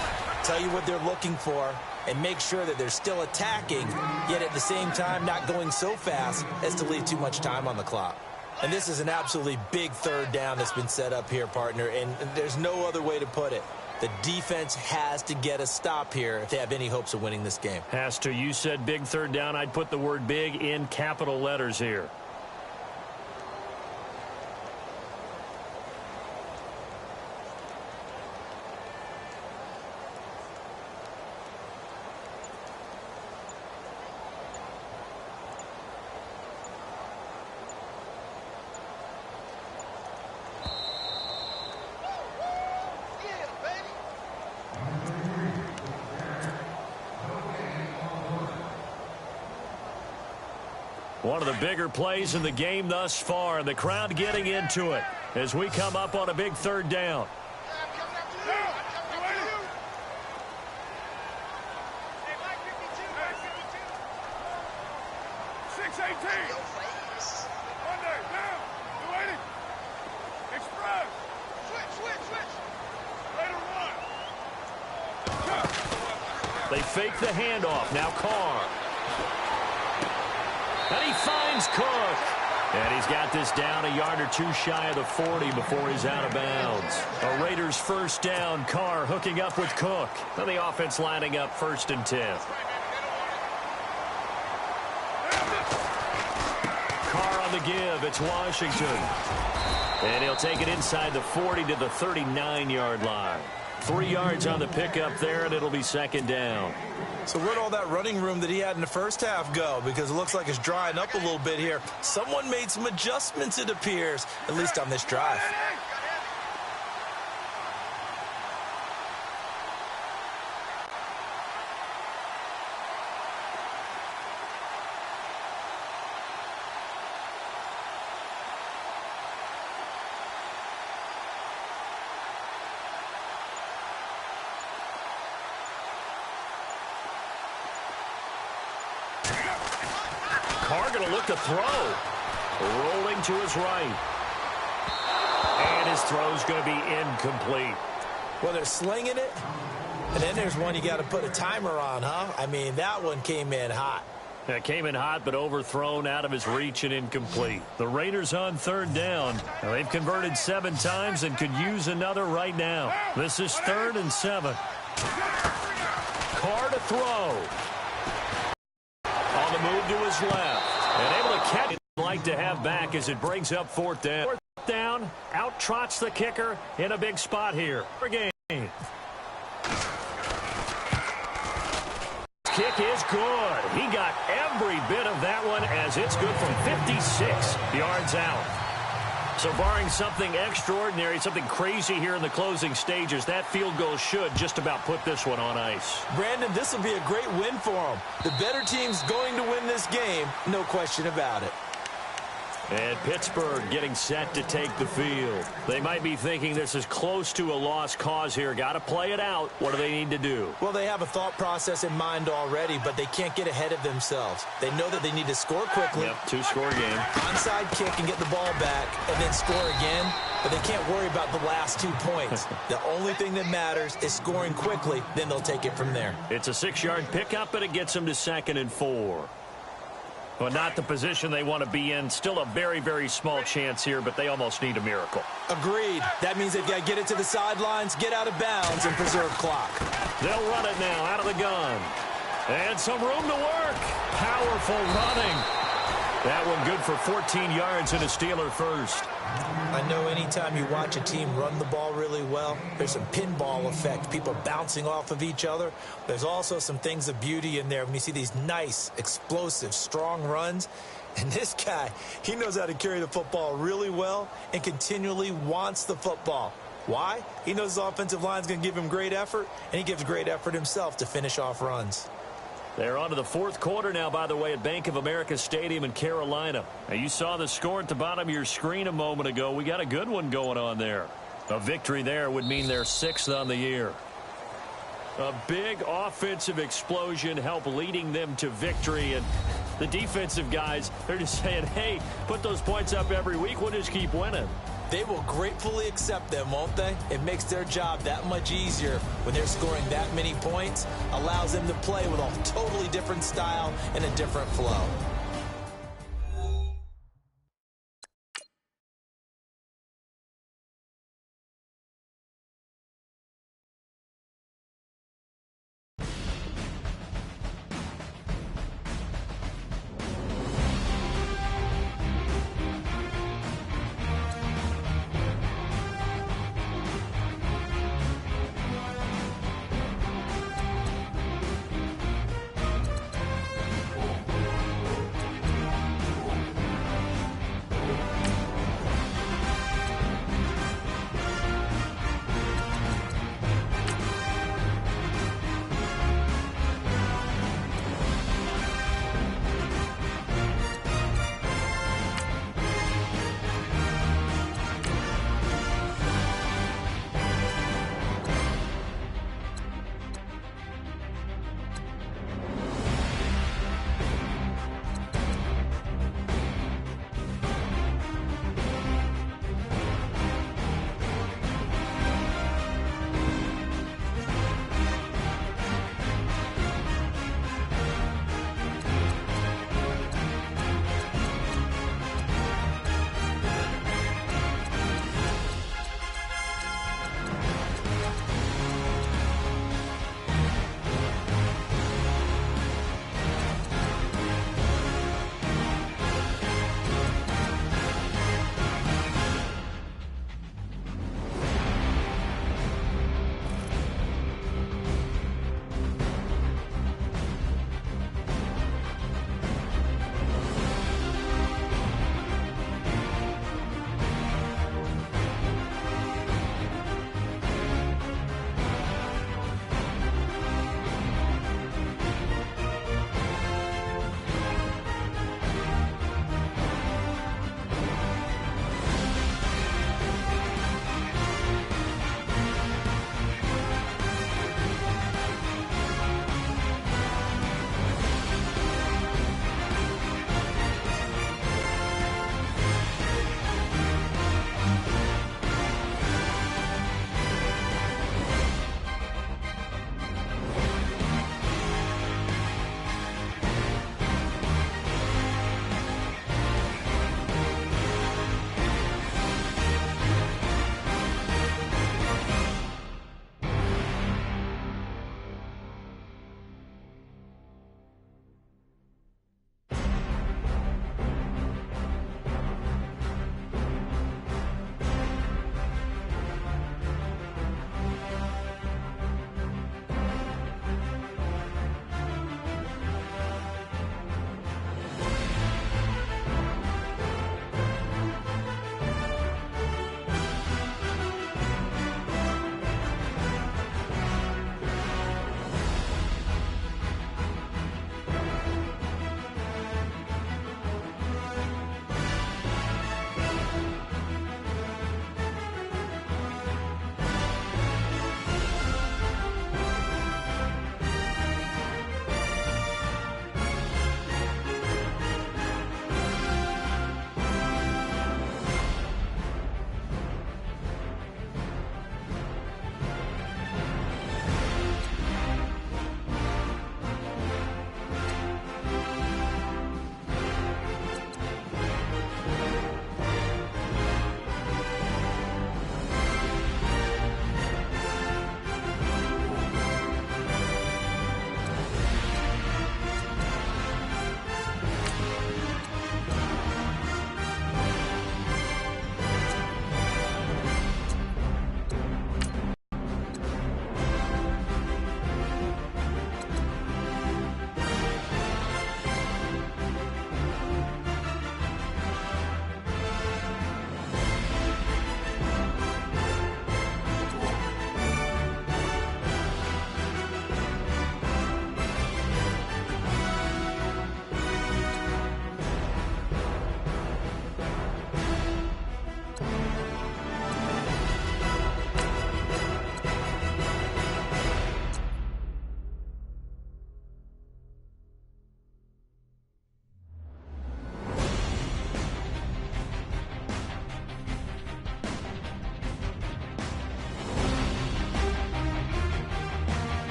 tell you what they're looking for, and make sure that they're still attacking, yet at the same time not going so fast as to leave too much time on the clock. And this is an absolutely big third down that's been set up here, partner, and there's no other way to put it. The defense has to get a stop here if they have any hopes of winning this game. Has to. You said big third down. I'd put the word big in capital letters here. One of the bigger plays in the game thus far, and the crowd getting into it as we come up on a big third down. They fake the handoff. Now Carr. And he finds Cook. And he's got this down a yard or two shy of the 40 before he's out of bounds. A Raiders first down. Carr hooking up with Cook. And the offense lining up 1st and 10. Carr on the give. It's Washington. And he'll take it inside the 40 to the 39-yard line. 3 yards on the pickup there, and it'll be second down. So where'd all that running room that he had in the first half go? Because it looks like it's drying up a little bit here. Someone made some adjustments, it appears, at least on this drive. Carr going to look to throw. Rolling to his right. And his throw's going to be incomplete. Well, they're slinging it. And then there's one you got to put a timer on, huh? I mean, that one came in hot. That came in hot, but overthrown, out of his reach, and incomplete. The Raiders on third down. Now, they've converted 7 times and could use another right now. This is 3rd and 7. Carr to throw. On the move to his left. And able to catch it. Like to have back as it brings up 4th down. 4th down, out trots the kicker in a big spot here. Game. Kick is good. He got every bit of that one as it's good from 56 yards out. So barring something extraordinary, something crazy here in the closing stages, that field goal should just about put this one on ice. Brandon, this will be a great win for them. The better team's going to win this game, no question about it. And Pittsburgh getting set to take the field. They might be thinking this is close to a lost cause here. Got to play it out. What do they need to do? Well, they have a thought process in mind already, but they can't get ahead of themselves. They know that they need to score quickly. Yep, 2-score game. Onside kick and get the ball back and then score again. But they can't worry about the last 2 points. The only thing that matters is scoring quickly. Then they'll take it from there. It's a 6-yard pickup, and it gets them to 2nd and 4. But not the position they want to be in. Still a very, very small chance here, but they almost need a miracle. Agreed. That means they've got to get it to the sidelines, get out of bounds, and preserve clock. They'll run it now out of the gun. And some room to work. Powerful running. That one good for 14 yards and a Steeler first. I know anytime you watch a team run the ball really well, there's some pinball effect, people bouncing off of each other. There's also some things of beauty in there when you see these nice, explosive, strong runs. And this guy, he knows how to carry the football really well and continually wants the football. Why? He knows his offensive line's going to give him great effort, and he gives great effort himself to finish off runs. They're on to the fourth quarter now, by the way, at Bank of America Stadium in Carolina. Now, you saw the score at the bottom of your screen a moment ago. We got a good one going on there. A victory there would mean they're 6th on the year. A big offensive explosion helped leading them to victory. And the defensive guys, they're just saying, hey, put those points up every week. We'll just keep winning. They will gratefully accept them, won't they? It makes their job that much easier when they're scoring that many points. Allows them to play with a totally different style and a different flow.